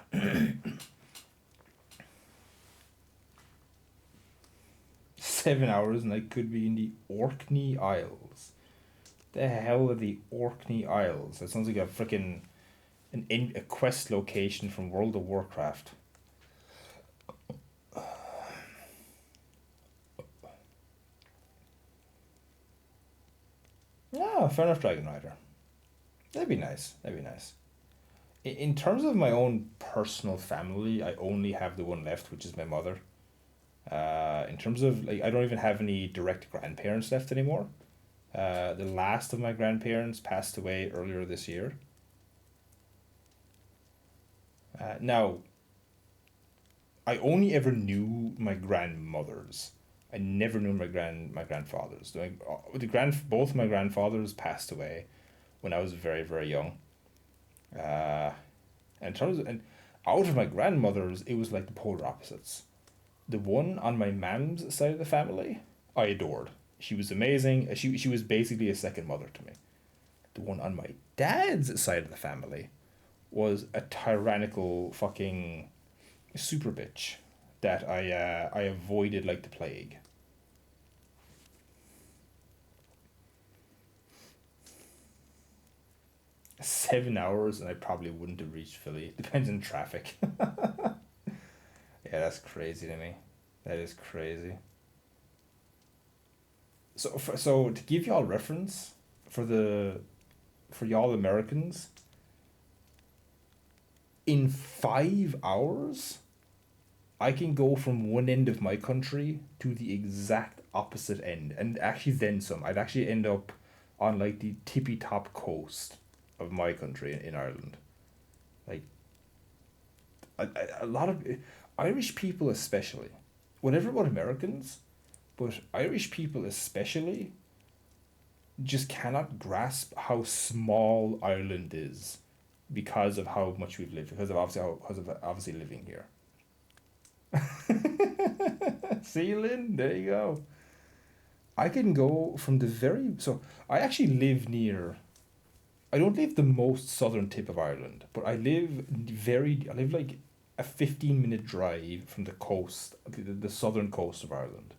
7 hours, and I could be in the Orkney Isles. The hell are the Orkney Isles? That sounds like a freaking a quest location from World of Warcraft. Yeah, fair enough, Dragon Rider. That'd be nice. That'd be nice. In terms of my own personal family, I only have the one left, which is my mother. In terms of like, I don't even have any direct grandparents left anymore. The last of my grandparents passed away earlier this year. Now, I only ever knew my grandmothers. I never knew my grandfathers. Both my grandfathers passed away when I was very very young. Uh, and in terms of, and out of my grandmothers, it was like the polar opposites. The one on my mom's side of the family, I adored. She was amazing. She was basically a second mother to me. The one on my dad's side of the family was a tyrannical fucking super bitch that I avoided like the plague. 7 hours, and I probably wouldn't have reached Philly. Depends on traffic. Yeah, that's crazy to me. That is crazy. So to give y'all reference for the for y'all Americans, in 5 hours, I can go from one end of my country to the exact opposite end, and actually then some. I'd actually end up on like the tippy top coast of my country in Ireland. Like a lot of Irish people, especially, whatever about Americans, but Irish people especially just cannot grasp how small Ireland is because of how much we've lived, because of obviously living here. See, Lynn, there you go. I can go from the very so I actually live near. I don't live the most southern tip of Ireland, but I live like a 15-minute drive from the coast, the southern coast of Ireland,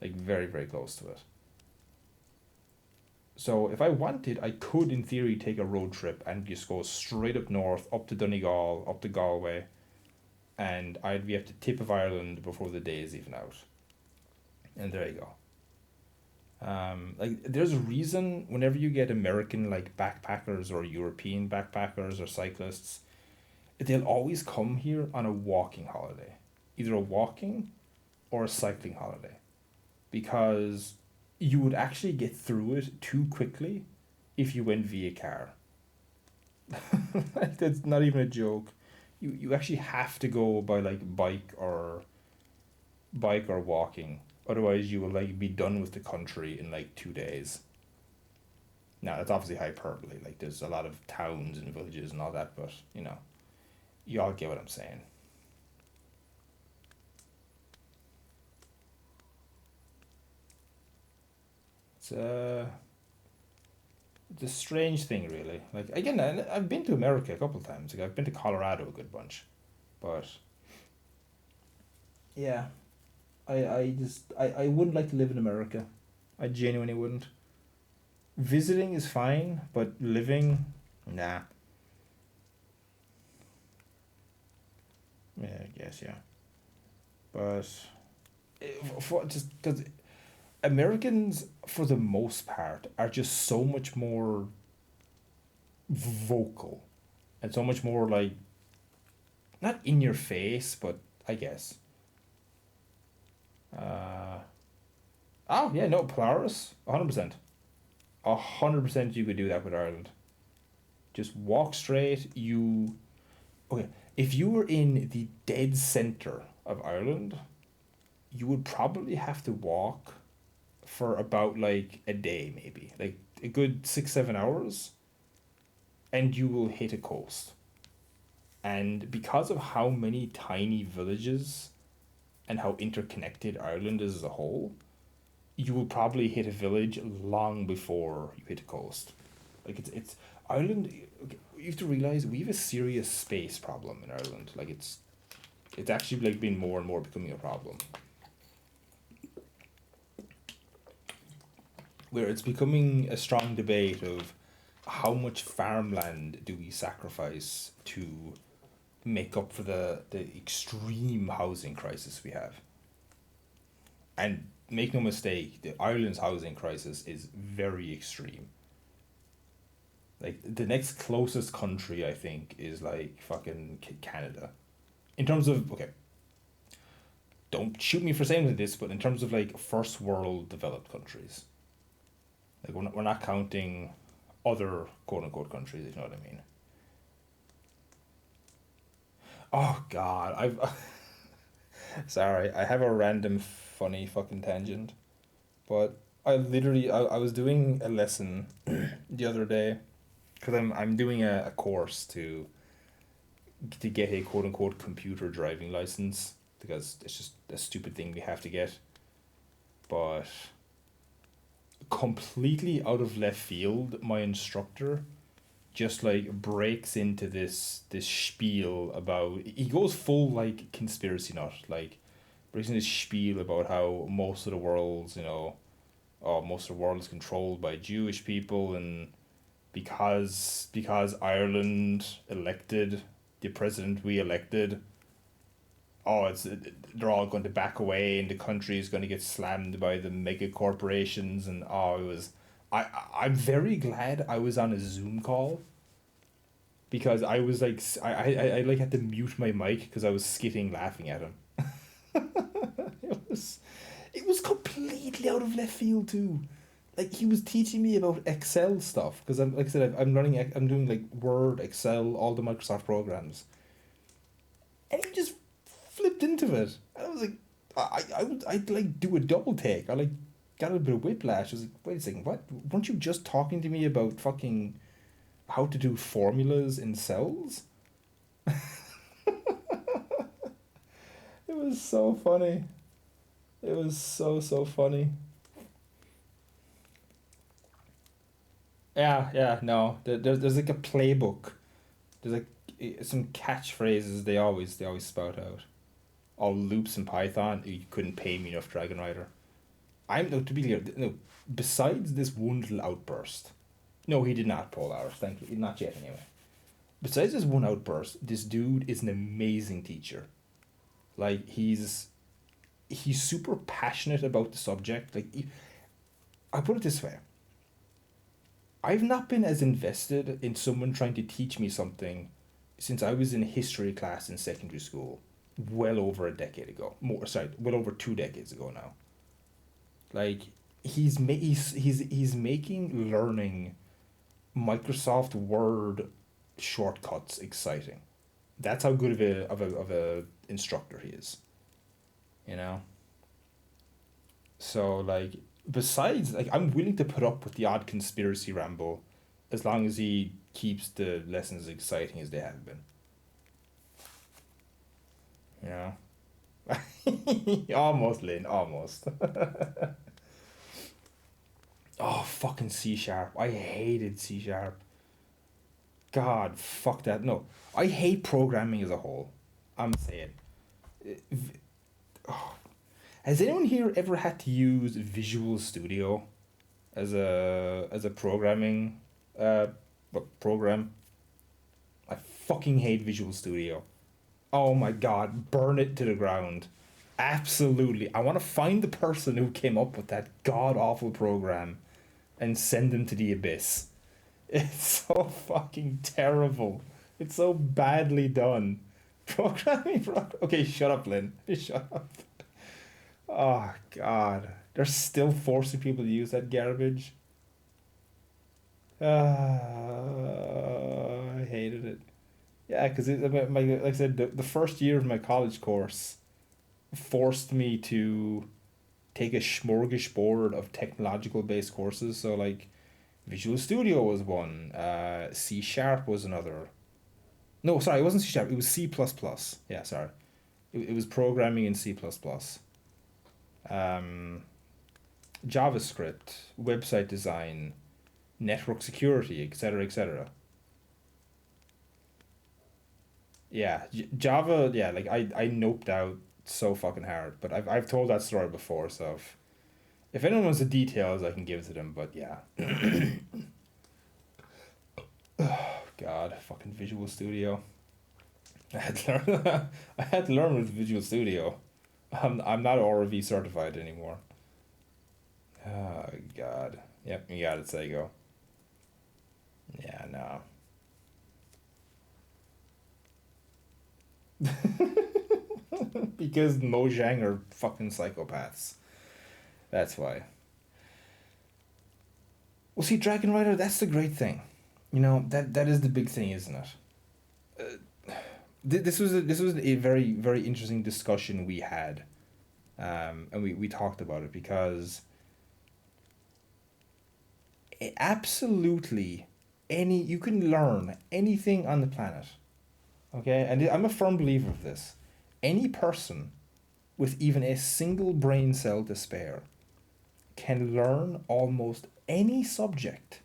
like very very close to it. So if I wanted, I could in theory take a road trip and just go straight up north, up to Donegal, up to Galway, and I'd be at the tip of Ireland before the day is even out. And there you go. Like there's a reason whenever you get American like backpackers or European backpackers or cyclists, they'll always come here on a walking holiday, either a walking or a cycling holiday, because you would actually get through it too quickly if you went via car. Like, that's not even a joke. You actually have to go by like bike or walking. Otherwise, you will like be done with the country in like 2 days. Now that's obviously hyperbole. Like there's a lot of towns and villages and all that, but you all get what I'm saying. It's it's a strange thing, really. Like again, I've been to America a couple of times. Like I've been to Colorado a good bunch, but yeah, I wouldn't like to live in America. I genuinely wouldn't. Visiting is fine, but living, nah. Yeah, I guess yeah. But for just because Americans, for the most part, are just so much more vocal and so much more like not in your face, but I guess. Uh, oh yeah, no, Polaris, 100%, 100%. You could do that with Ireland. Just walk straight. You okay? If you were in the dead center of Ireland, you would probably have to walk for about like a day, maybe like a good 6 7 hours, and you will hit a coast. And because of how many tiny villages and how interconnected Ireland is as a whole, you will probably hit a village long before you hit a coast. Like it's Ireland. Okay, you have to realize we have a serious space problem in Ireland. Like it's actually like been more and more becoming a problem where it's becoming a strong debate of how much farmland do we sacrifice to make up for the extreme housing crisis we have. And make no mistake, the Ireland's housing crisis is very extreme. Like the next closest country I think is like fucking Canada. In terms of okay, don't shoot me for saying this, but in terms of like first world developed countries, like we're not counting other quote unquote countries, if you know what I mean. Oh God, I've sorry, I have a random funny fucking tangent, but I was doing a lesson the other day, because I'm doing a course to get a quote unquote computer driving license because it's just a stupid thing we have to get. But completely out of left field, my instructor just like breaks into this spiel about, he goes full like conspiracy nut, like breaks into this spiel about how most of the world's, most of the world is controlled by Jewish people, and because Ireland elected the president we elected, they're all going to back away and the country is going to get slammed by the mega corporations. And it was, I'm very glad I was on a Zoom call because I was like I like had to mute my mic because I was skitting laughing at him. It was completely out of left field too. Like he was teaching me about Excel stuff because I'm like I said I'm doing like Word, Excel, all the Microsoft programs, and he just flipped into it. And I was like, I'd like do a double take. I like got a bit of whiplash. I was like, wait a second, what? Weren't you just talking to me about fucking how to do formulas in cells? It was so funny. It was so funny. Yeah, yeah, no. There's like a playbook. There's like some catchphrases they always spout out. All loops in Python. You couldn't pay me enough, Dragon Rider. I'm no to be clear. No, besides this one little outburst, no, he did not pull out. Thankfully, not yet anyway. Besides this one outburst, this dude is an amazing teacher. Like he's super passionate about the subject. I put it this way: I've not been as invested in someone trying to teach me something since I was in a history class in secondary school, well over a decade ago. More, sorry, well over 2 decades ago now. Like he's making learning Microsoft Word shortcuts exciting. That's how good of a instructor he is. You know. So like, besides, like, I'm willing to put up with the odd conspiracy ramble, as long as he keeps the lessons as exciting as they have been. You know. Almost, Lynn. Almost. Oh, fucking C sharp. I hated C sharp. God, fuck that. No, I hate programming as a whole. I'm saying. Has anyone here ever had to use Visual Studio as a programming uh program? I fucking hate Visual Studio. Oh my god, burn it to the ground. Absolutely. I want to find the person who came up with that god awful program and send them to the abyss. It's so fucking terrible. It's so badly done. Okay, shut up, Lynn. Shut up. Oh God, they're still forcing people to use that garbage. I hated it. Yeah, because like I said, the first year of my college course forced me to take a smorgasbord of technological based courses. So like, Visual Studio was one. C sharp was another. No, sorry, it wasn't C sharp. It was C plus plus. Yeah, sorry. It was programming in C plus plus. Um, JavaScript, website design, network security, etc., etc. Yeah, Java. Yeah, like I noped out so fucking hard. But I've told that story before, so if anyone wants the details, I can give it to them. But yeah, God, fucking Visual Studio. I had to learn. I had to learn with Visual Studio. I'm not RV certified anymore. Oh God. Yep, you got it, Sego. Yeah, no. Because Mojang are fucking psychopaths. That's why. Well, see, Dragon Rider, that's the great thing. That is the big thing, isn't it? This was a very interesting discussion we had, and we talked about it because absolutely you can learn anything on the planet. Okay? And I'm a firm believer of this. Any person with even a single brain cell to spare can learn almost any subject,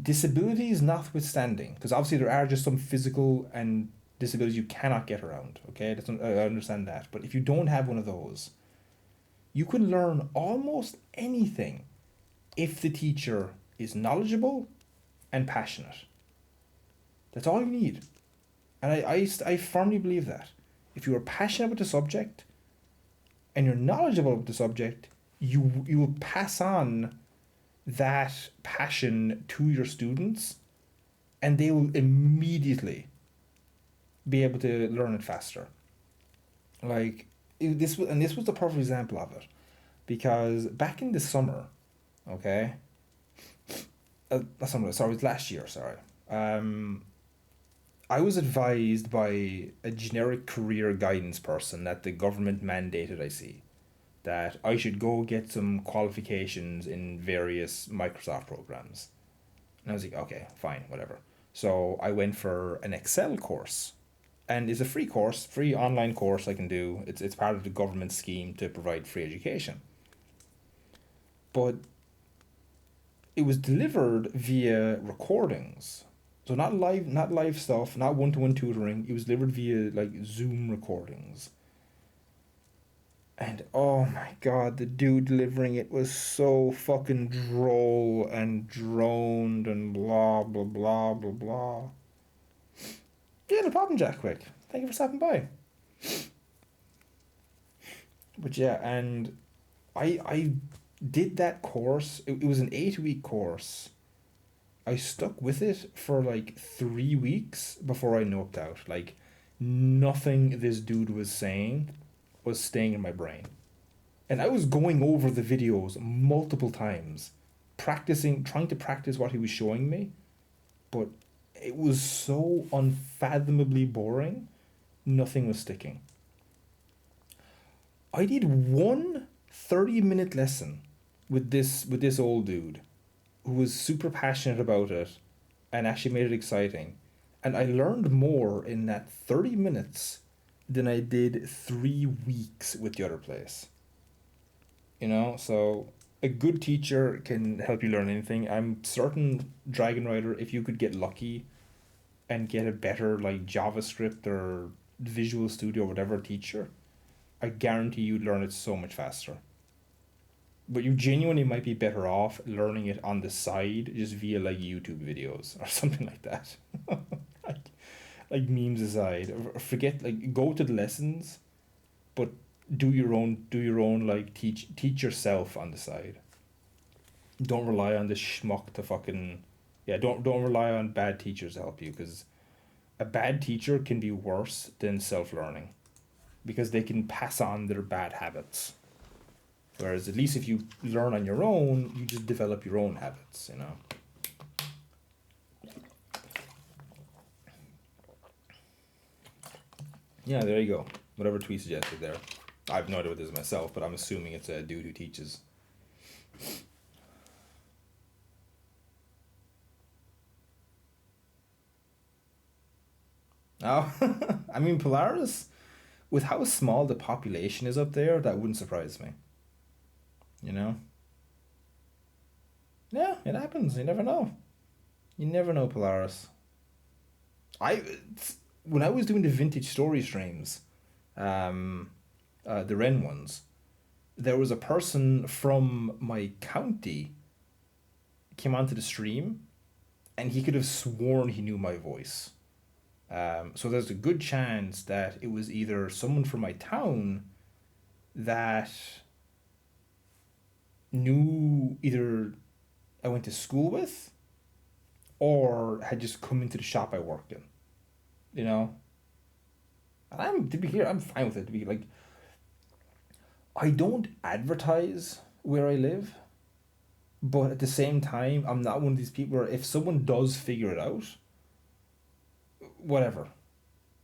disabilities notwithstanding, because obviously there are just some physical and disabilities you cannot get around. Okay, I understand that, but if you don't have one of those, you can learn almost anything if the teacher is knowledgeable and passionate. That's all you need, and I firmly believe that if you are passionate with the subject and you're knowledgeable with the subject, you will pass on that passion to your students, and they will immediately be able to learn it faster. Like this was the perfect example of it, because back in the summer, okay, summer, sorry, it was last year. Sorry, um, I was advised by a generic career guidance person that the government mandated I see that I should go get some qualifications in various Microsoft programs. And I was like, okay, fine, whatever. So I went for an Excel course. And it's a free course, free online course I can do. It's part of the government scheme to provide free education. But it was delivered via recordings. So not live stuff, not one to one tutoring. It was delivered via like Zoom recordings. And oh my god, the dude delivering it was so fucking droll and droned and blah blah blah blah blah. Yeah, no problem, Jack Quick. Thank you for stopping by. But yeah, and I did that course. It was an 8 week course. I stuck with it for like 3 weeks before I noped out. Like nothing this dude was saying was staying in my brain. And I was going over the videos multiple times, practicing, trying to practice what he was showing me, but it was so unfathomably boring, nothing was sticking. I did one 30-minute lesson with this old dude who was super passionate about it and actually made it exciting. And I learned more in that 30 minutes than I did 3 weeks with the other place. You know, so a good teacher can help you learn anything. I'm certain Dragon Rider, if you could get lucky and get a better like JavaScript or Visual Studio or whatever teacher, I guarantee you'd learn it so much faster. But you genuinely might be better off learning it on the side, just via like YouTube videos or something like that. like, like memes aside, forget like go to the lessons, but do your own like teach yourself on the side. Don't rely on this schmuck to fucking yeah. Don't rely on bad teachers to help you, because a bad teacher can be worse than self learning, because they can pass on their bad habits. Whereas at least if you learn on your own, you just develop your own habits, you know? Yeah, there you go. Whatever tweet suggested there. I have no idea what this is myself, but I'm assuming it's a dude who teaches. Oh, I mean, Polaris, with how small the population is up there, that wouldn't surprise me, you know? Yeah, it happens. You never know. You never know, Polaris. I when I was doing the vintage story streams, um, the Ren ones, there was a person from my county came onto the stream, and he could have sworn he knew my voice. So there's a good chance that it was either someone from my town that knew either I went to school with or had just come into the shop I worked in. You know, and I'm to be here. I'm fine with it. To be like, I don't advertise where I live, but at the same time, I'm not one of these people where if someone does figure it out, whatever.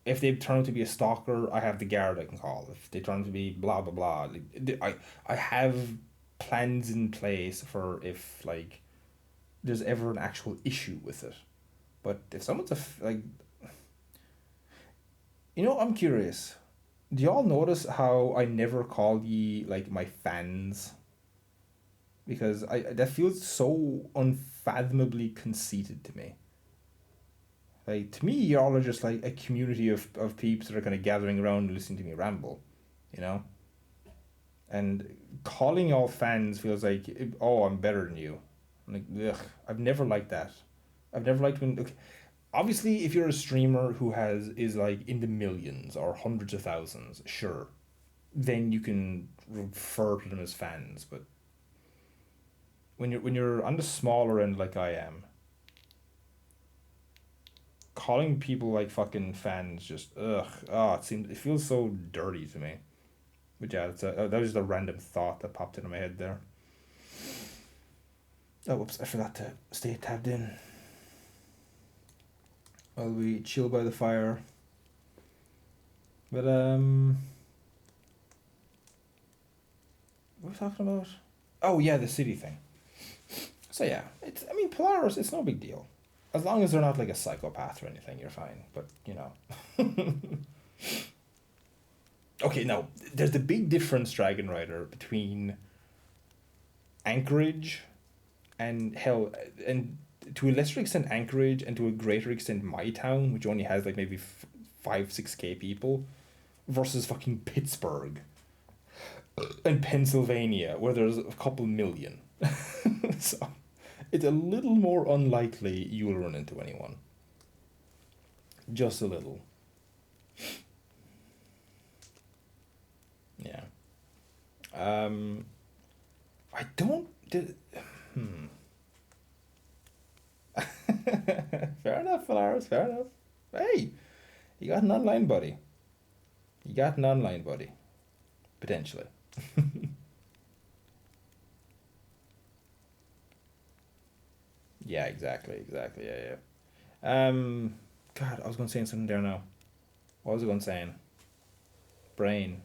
If they turn out to be a stalker, I have the guard I can call. If they turn out to be blah blah blah, like, I have plans in place for if like there's ever an actual issue with it. But if someone's like, I'm curious. Do y'all notice how I never call ye like my fans? Because I that feels so unfathomably conceited to me. Like to me, y'all are just like a community of peeps that are kind of gathering around and listening to me ramble, you know. And calling y'all fans feels like, oh, I'm better than you. I'm like, ugh, I've never liked that. I've never liked when. Okay, obviously, if you're a streamer who is like in the millions or hundreds of thousands, sure, then you can refer to them as fans. But when you're on the smaller end like I am, calling people like fucking fans just ugh, it feels so dirty to me. But yeah, that was just a random thought that popped into my head there. Oh, whoops! I forgot to stay tabbed in while we chill by the fire. But what are we talking about? Oh yeah, the city thing. So yeah, Polaris. It's no big deal, as long as they're not like a psychopath or anything. You're fine. But okay, now there's the big difference, Dragon Rider, between Anchorage and hell, and to a lesser extent Anchorage, and to a greater extent my town, which only has like maybe 5-6K people, versus fucking Pittsburgh and Pennsylvania, where there's a couple million. So it's a little more unlikely you will run into anyone. Just a little. Yeah. I don't. Fair enough, Polaris. Fair enough. Hey, you got an online buddy. You got an online buddy. Potentially. Yeah, exactly, exactly. Yeah, yeah. God, I was going to say something there now. What was I going to say? Brain.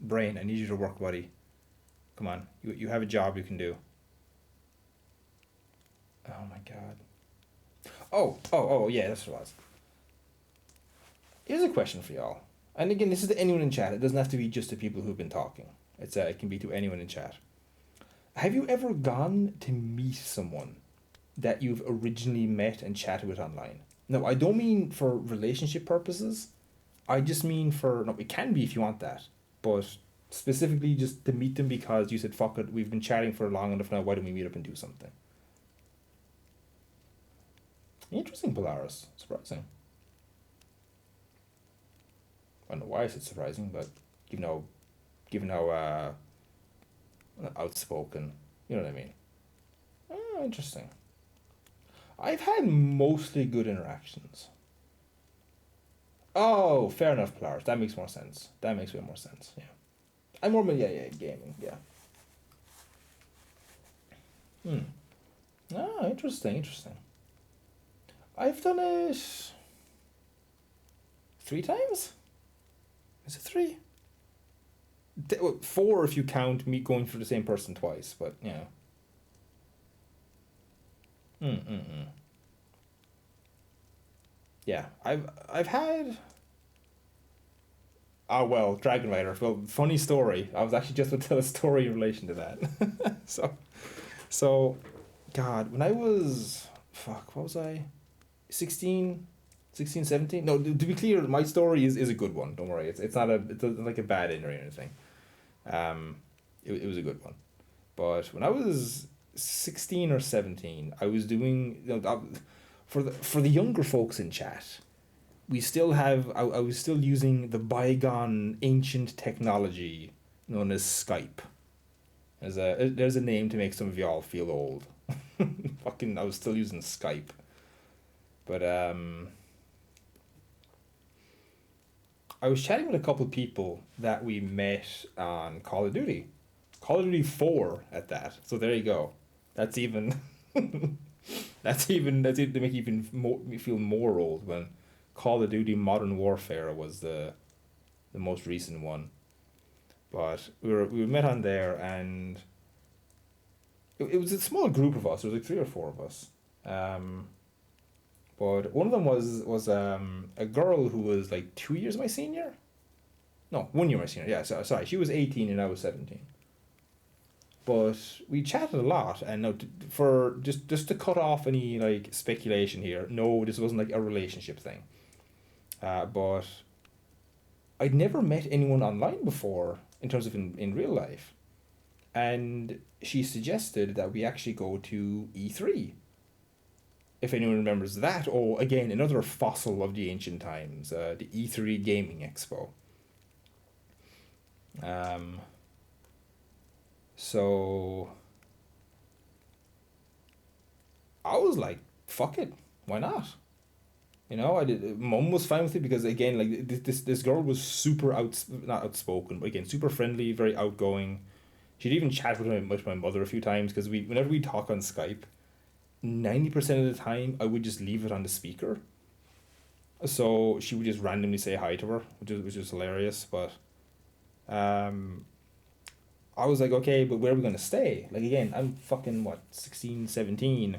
Brain, I need you to work, buddy. Come on. You have a job you can do. Oh my god. Oh, yeah, that's what it was. Here's a question for y'all. And again, this is to anyone in chat. It doesn't have to be just the people who've been talking. It can be to anyone in chat. Have you ever gone to meet someone that you've originally met and chatted with online? No, I don't mean for relationship purposes. I just mean for, no, it can be if you want that, but specifically just to meet them because you said, fuck it, we've been chatting for long enough now, why don't we meet up and do something? Interesting, Polaris. Surprising. I don't know why I said surprising, but given how outspoken, you know what I mean. Oh, interesting. I've had mostly good interactions. Oh, fair enough, Polaris. That makes more sense. That makes way more sense. Yeah. I'm more, yeah, gaming. Yeah. Hmm. Ah, interesting, interesting. I've done it 3 times. Is it three? Well, four if you count me going for the same person twice. But yeah. Mm. Yeah. I've had. Ah, well, Dragon Rider. Well, funny story. I was actually just going to tell a story in relation to that. So, God, when I was, fuck, what was I? 16, 16, 17. No, to be clear, my story is a good one. Don't worry. It's not like a bad end or anything. Um, it was a good one. But when I was 16 or 17, I was doing, for the younger folks in chat, we still have, I was still using the bygone ancient technology known as Skype. There's a name to make some of y'all feel old. Fucking, I was still using Skype. But I was chatting with a couple of people that we met on Call of Duty. Call of Duty 4 at that. So there you go. That's even that's even to make even more me feel more old when Call of Duty Modern Warfare was the most recent one. But we met on there, and it was a small group of us. There was like three or four of us. Um, but one of them was a girl who was like 2 years my senior. No, 1 year my senior. Yeah, sorry. She was 18 and I was 17. But we chatted a lot, and no, for just to cut off any like speculation here. No, this wasn't like a relationship thing. But I'd never met anyone online before in terms of in real life, and she suggested that we actually go to E3. If anyone remembers that, or again another fossil of the ancient times, the E3 Gaming Expo. Um, so I was like, "Fuck it, why not?" You know, I did. Mom was fine with it because again, like this girl was super not outspoken, but again, super friendly, very outgoing. She'd even chat with my mother a few times because whenever we talk on Skype, 90% of the time I would just leave it on the speaker, so she would just randomly say hi to her, which is hilarious. But um, I was like, okay, but where are we gonna stay? Like again, I'm fucking what 16, 17.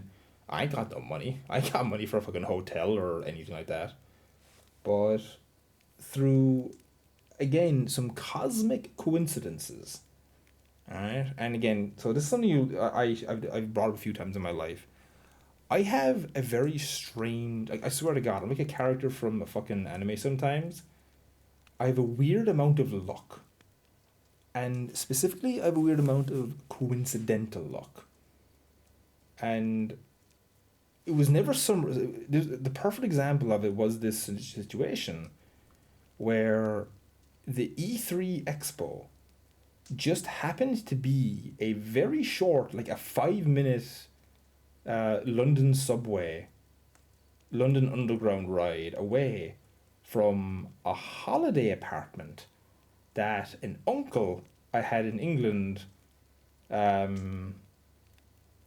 I ain't got no money. I ain't got money for a fucking hotel or anything like that. But through again some cosmic coincidences, alright, and again, so this is something I've brought up a few times in my life. I have a very strange. Like, I swear to God, I'm like a character from a fucking anime sometimes. I have a weird amount of luck, and specifically, I have a weird amount of coincidental luck. And it was never some. The perfect example of it was this situation where the E3 Expo just happened to be a very short, like a 5 minute London subway, London Underground ride away from a holiday apartment that an uncle I had in England um,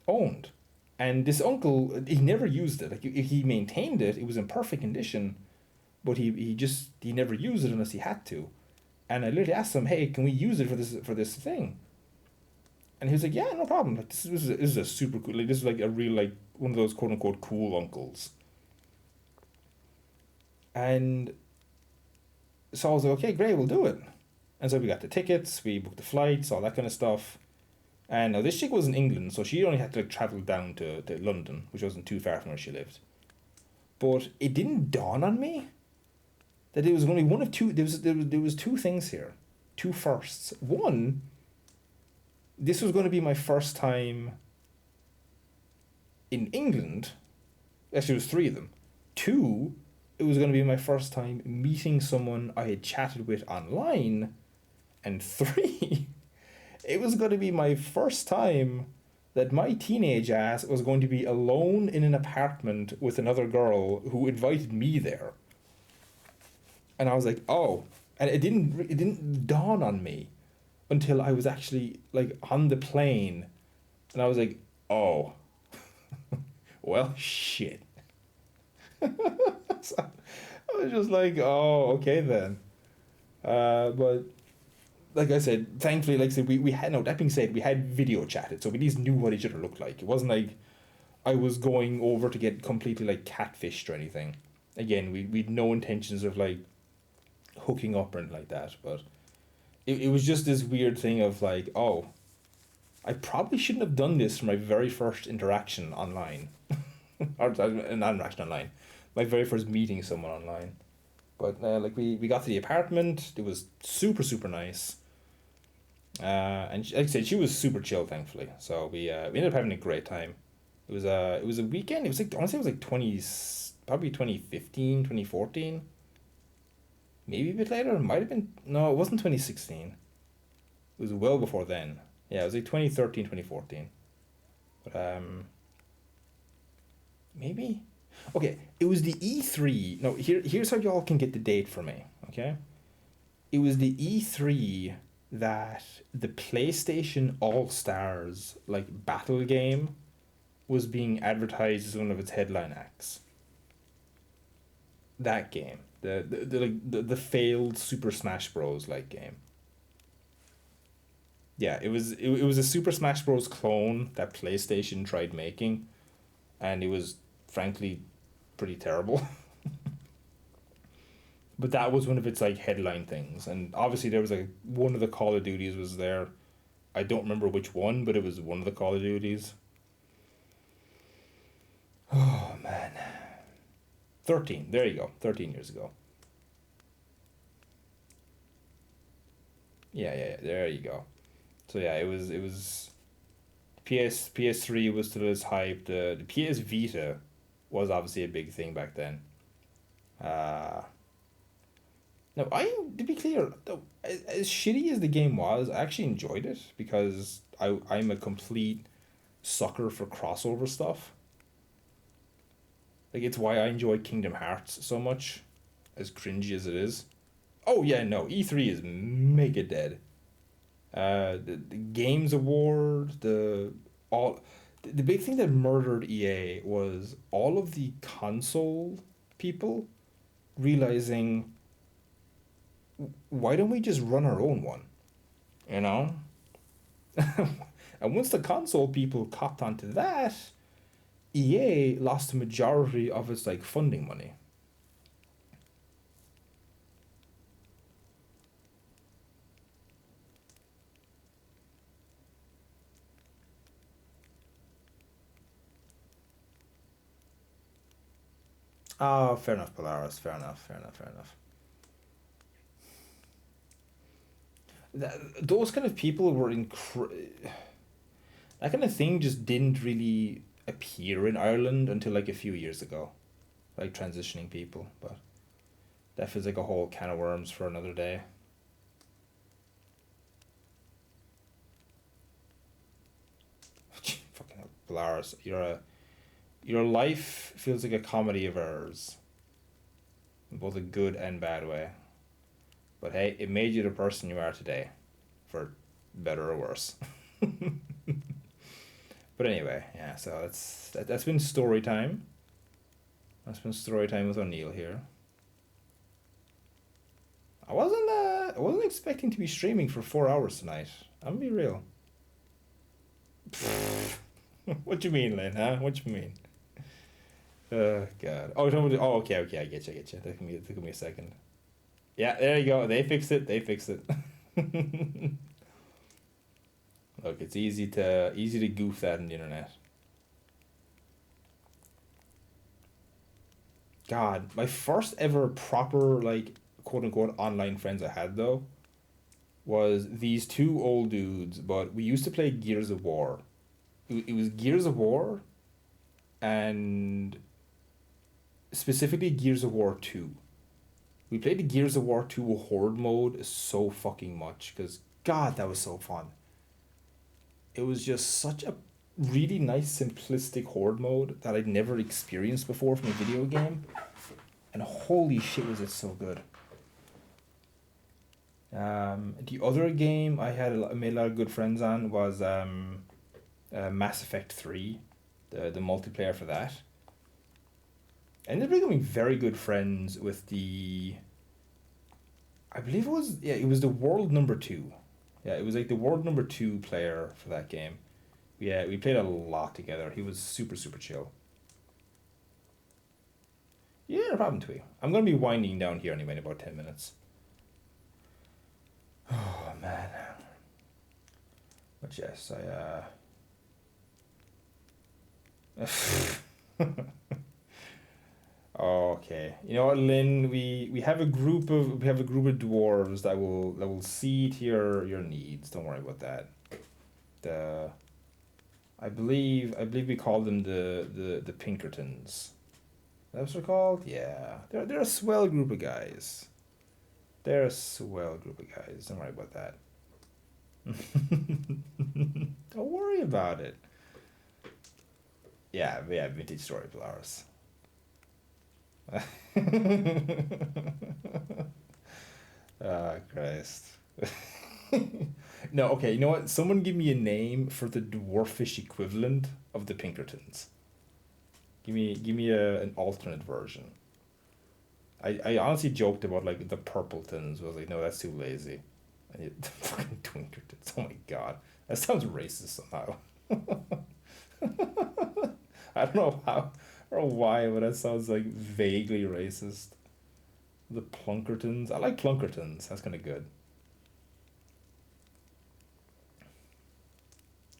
owned. And this uncle, he never used it. Like he maintained it. It was in perfect condition, but he never used it unless he had to. And I literally asked him, "Hey, can we use it for this thing?" And he was like, "Yeah, no problem. Like this is a super cool. Like this is like a real like one of those quote unquote cool uncles." And so I was like, "Okay, great, we'll do it." And so we got the tickets, we booked the flights, all that kind of stuff. And now this chick was in England, so she only had to like travel down to London, which wasn't too far from where she lived. But it didn't dawn on me that it was going to be one of two. There was two things here, two firsts. One, this was going to be my first time in England. Actually, it was three of them. Two, it was going to be my first time meeting someone I had chatted with online. And three, it was going to be my first time that my teenage ass was going to be alone in an apartment with another girl who invited me there. And I was like, oh, and it didn't dawn on me until I was actually like on the plane, and I was like, oh, well, shit. So I was just like, oh, okay then. But like I said, thankfully, like I said, we had no. That being said, we had video chatted, so we at least knew what each other looked like. It wasn't like I was going over to get completely like catfished or anything. Again, we'd no intentions of like hooking up or anything like that, but it was just this weird thing of like, oh, I probably shouldn't have done this for my very first interaction online. Or not interaction online. My very first meeting someone online. But like we got to the apartment. It was super super nice. And like I said, she was super chill, thankfully. So we ended up having a great time. It was a weekend. It was like I want to say it was like 20, probably 2015, 2014. Maybe a bit later. It might have been no, it wasn't 2016. It was well before then. Yeah, it was like 2013, 2014. But maybe. Okay, it was the E3. No, here's how y'all can get the date for me. Okay, it was the E3 that the PlayStation All Stars like battle game was being advertised as one of its headline acts. That game, the failed Super Smash Bros. Like game. Yeah, it was a Super Smash Bros. Clone that PlayStation tried making, and it was frankly pretty terrible. But that was one of its like headline things, and obviously there was like one of the Call of Duties was there. I don't remember which one, but it was one of the Call of Duties. Oh man, 13. There you go. 13 years ago. Yeah, yeah, yeah. There you go. So yeah, it was PS3 was still as hyped. The PS Vita was obviously a big thing back then. Uh no, I to be clear, though, as shitty as the game was, I actually enjoyed it because I'm a complete sucker for crossover stuff. Like it's why I enjoy Kingdom Hearts so much, as cringy as it is. Oh yeah, no, E3 is mega dead. The Games Award, all the big thing that murdered EA was all of the console people realizing, why don't we just run our own one? You know? And once the console people copped onto that, EA lost the majority of its like funding money. Oh, fair enough, Polaris. Fair enough. Fair enough. Fair enough. Those kind of people were that kind of thing just didn't really appear in Ireland until like a few years ago, like transitioning people. But that feels like a whole can of worms for another day. Fucking hell, Polaris, your life feels like a comedy of errors, in both a good and bad way. But hey, it made you the person you are today, for better or worse. But anyway, yeah. So that's been story time. That's been story time with O'Neill here. I wasn't expecting to be streaming for 4 hours tonight. I'm gonna be real. What you mean, Lynn? Huh? What you mean? Oh God. Oh, oh, okay, okay. I get you. I get you. That took me a second. Yeah, there you go. They fixed it. They fixed it. Look, it's easy to goof that on the internet. God, my first ever proper like quote unquote online friends I had though was these two old dudes, but we used to play Gears of War. It was Gears of War and specifically Gears of War 2. We played the Gears of War 2 Horde mode so fucking much because God, that was so fun. It was just such a really nice simplistic Horde mode that I'd never experienced before from a video game. And holy shit, was it so good. The other game I made a lot of good friends on was Mass Effect 3, the multiplayer for that. I ended up becoming very good friends with I believe it was the world number two. Yeah, it was like the world number two player for that game. Yeah, we played a lot together. He was super, super chill. Yeah, no problem, Twee. I'm gonna be winding down here anyway in about 10 minutes. Oh man. But yes, Okay. You know what, Lynn? We have a group of dwarves that will see to your needs. Don't worry about that. The I believe we call them the Pinkertons. That's what they're called? Yeah. They're a swell group of guys. They're a swell group of guys. Don't worry about that. Don't worry about it. Yeah, yeah, vintage story Polaris. Ah, Christ. No, okay, you know what? Someone give me a name for the dwarfish equivalent of the Pinkertons. Give me an alternate version. I honestly joked about like the Purpletons. I was like, no, that's too lazy. I need the fucking Twinkertons. Oh my God. That sounds racist somehow. I don't know how or why, but that sounds like vaguely racist. The Plunkertons. I like Plunkertons. That's kind of good.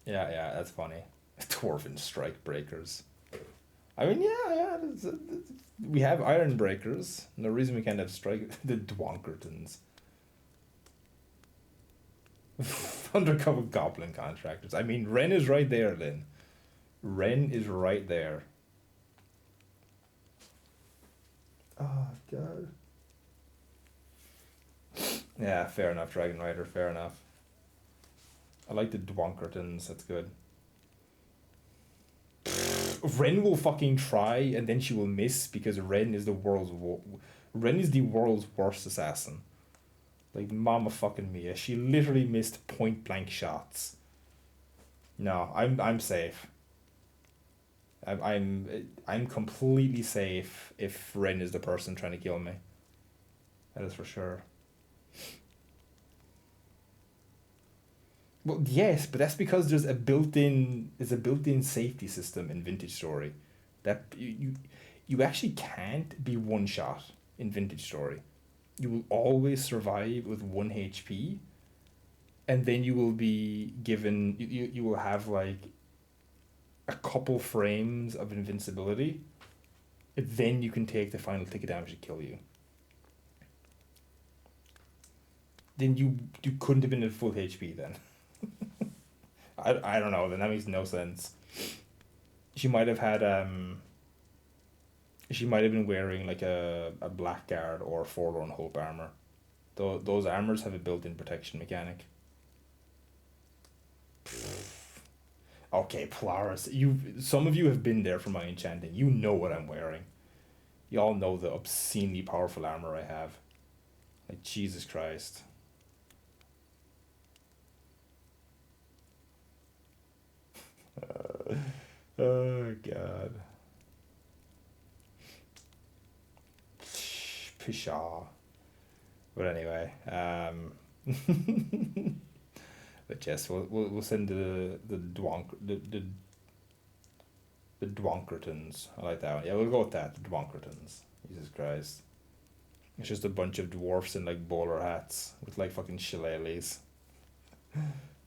Yeah, yeah, that's funny. Dwarven strike breakers. I mean, yeah, yeah. We have iron breakers. No reason we can't have strike the Dwonkertons. Undercover goblin contractors. I mean, Ren is right there, Lynn. Ren is right there. Oh god. Yeah, fair enough, Dragon Rider. Fair enough. I like the Dwonkertons. That's good. Ren will fucking try and then she will miss because Ren is the world's worst assassin. Like mama fucking Mia, she literally missed point blank shots. No, I'm safe. I'm completely safe if Ren is the person trying to kill me. That is for sure. Well, yes, but that's because there's a built-in safety system in Vintage Story. That you actually can't be one shot in Vintage Story. You will always survive with 1 HP, and then you will be given you will have like a couple frames of invincibility. And then you can take the final tick of damage to kill you. Then you couldn't have been at full HP then. I don't know, then that makes no sense. She might have had she might have been wearing like a blackguard or forlorn hope armor. Those armors have a built-in protection mechanic. Okay, Polaris. Some of you have been there for my enchanting. You know what I'm wearing. Y'all know the obscenely powerful armor I have. Like Jesus Christ. Oh god. Pshaw. But anyway, but yes, we'll send the Dwonkertons. I like that one. Yeah, we'll go with that. The Dwonkertons. Jesus Christ. It's just a bunch of dwarfs in like bowler hats with like fucking shillelaghs.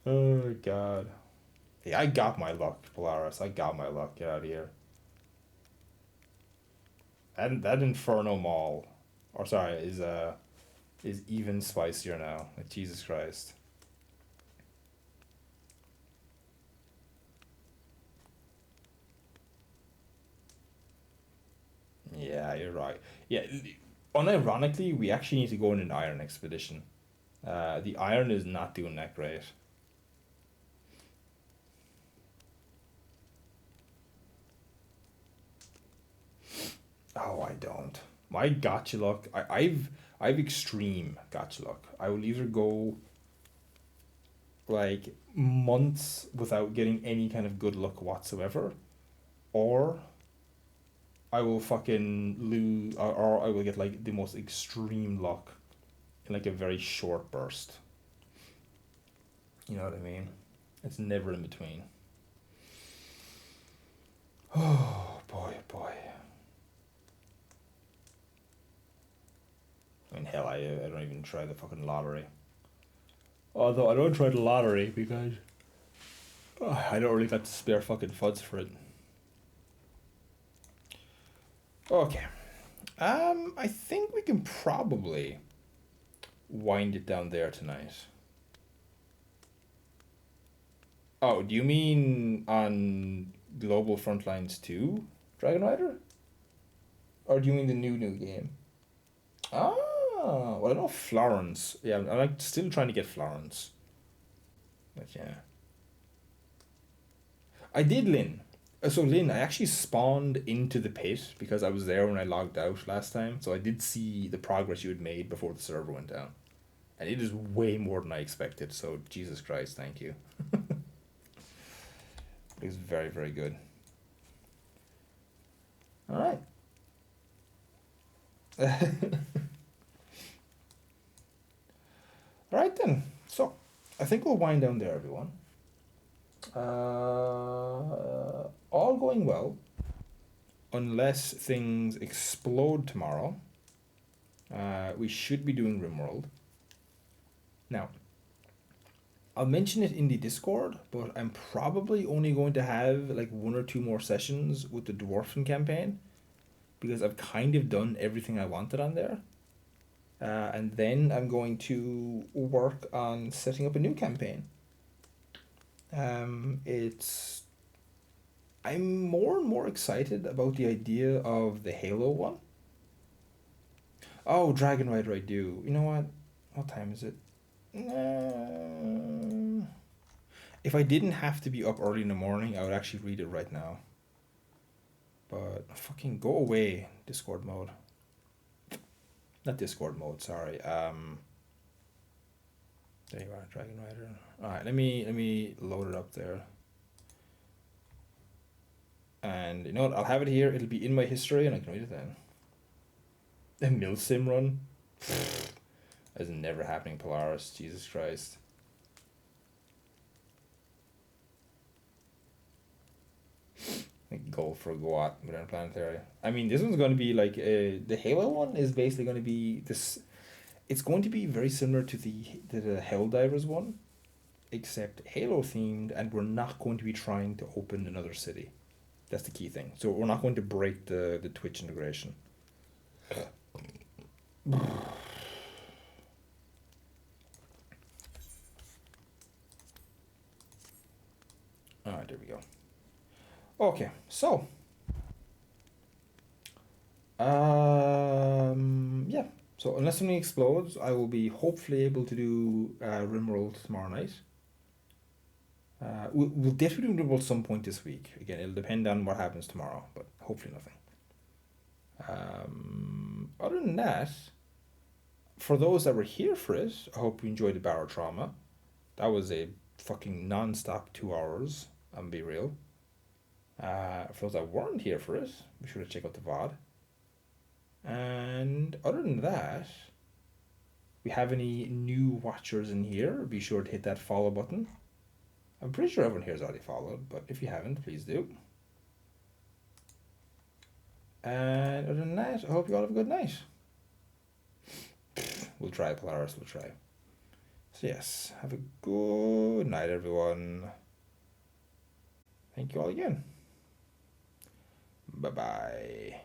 Oh god. Yeah, I got my luck, Polaris. I got my luck. Get out of here. And that Inferno Maul, or sorry, is even spicier now. Like Jesus Christ. Yeah, you're right. Yeah, unironically, we actually need to go on an iron expedition. The iron is not doing that great. Oh, I don't. My gotcha luck. I've extreme gotcha luck. I will either go like months without getting any kind of good luck whatsoever, or I will fucking lose, or I will get like the most extreme luck in like a very short burst. You know what I mean? It's never in between. Oh boy, oh boy. I mean, hell, I don't even try the fucking lottery. Although I don't try the lottery because I don't really got the spare fucking funds for it. Okay. I think we can probably wind it down there tonight. Oh, do you mean on Global Frontlines 2, Dragon Rider? Or do you mean the new game? Ah, well, I know Florence. Yeah, I'm like still trying to get Florence. But yeah. I did, Lynn. So, Lynn, I actually spawned into the pit because I was there when I logged out last time. So I did see the progress you had made before the server went down. And it is way more than I expected. So, Jesus Christ, thank you. It was very, very good. All right. All right then. So, I think we'll wind down there, everyone. All going well, unless things explode tomorrow. We should be doing RimWorld. Now, I'll mention it in the Discord, but I'm probably only going to have like one or two more sessions with the Dwarfen campaign because I've kind of done everything I wanted on there. And then I'm going to work on setting up a new campaign. It's I'm more and more excited about the idea of the Halo one. Oh, Dragon Rider, I do. You know what? What time is it? If I didn't have to be up early in the morning, I would actually read it right now. But fucking go away, Discord mode. Not Discord mode, sorry. There you are, Dragon Rider. Alright, let me load it up there. And you know what? I'll have it here. It'll be in my history, and I can read it then. A Milsim run. That's never happening, Polaris. Jesus Christ. Like goal for Goat within Planetary. I mean, this one's going to be like the Halo one is basically going to be this. It's going to be very similar to the Helldivers one, except Halo themed, and we're not going to be trying to open another city. That's the key thing. So we're not going to break the Twitch integration. Alright, there we go. Okay, so yeah. So unless something explodes, I will be hopefully able to do RimWorld tomorrow night. We'll definitely do RimWorld some point this week. Again, it'll depend on what happens tomorrow, but hopefully nothing. Other than that, for those that were here for it, I hope you enjoyed the Barrow Trauma. That was a fucking non-stop 2 hours. I'm gonna be real. For those that weren't here for it, be sure to check out the VOD. And other than that, we have any new watchers in here, be sure to hit that follow button. I'm pretty sure everyone here has already followed, but if you haven't, please do. And other than that, I hope you all have a good night. We'll try, Polaris, we'll try. So yes, have a good night, everyone. Thank you all again. Bye-bye.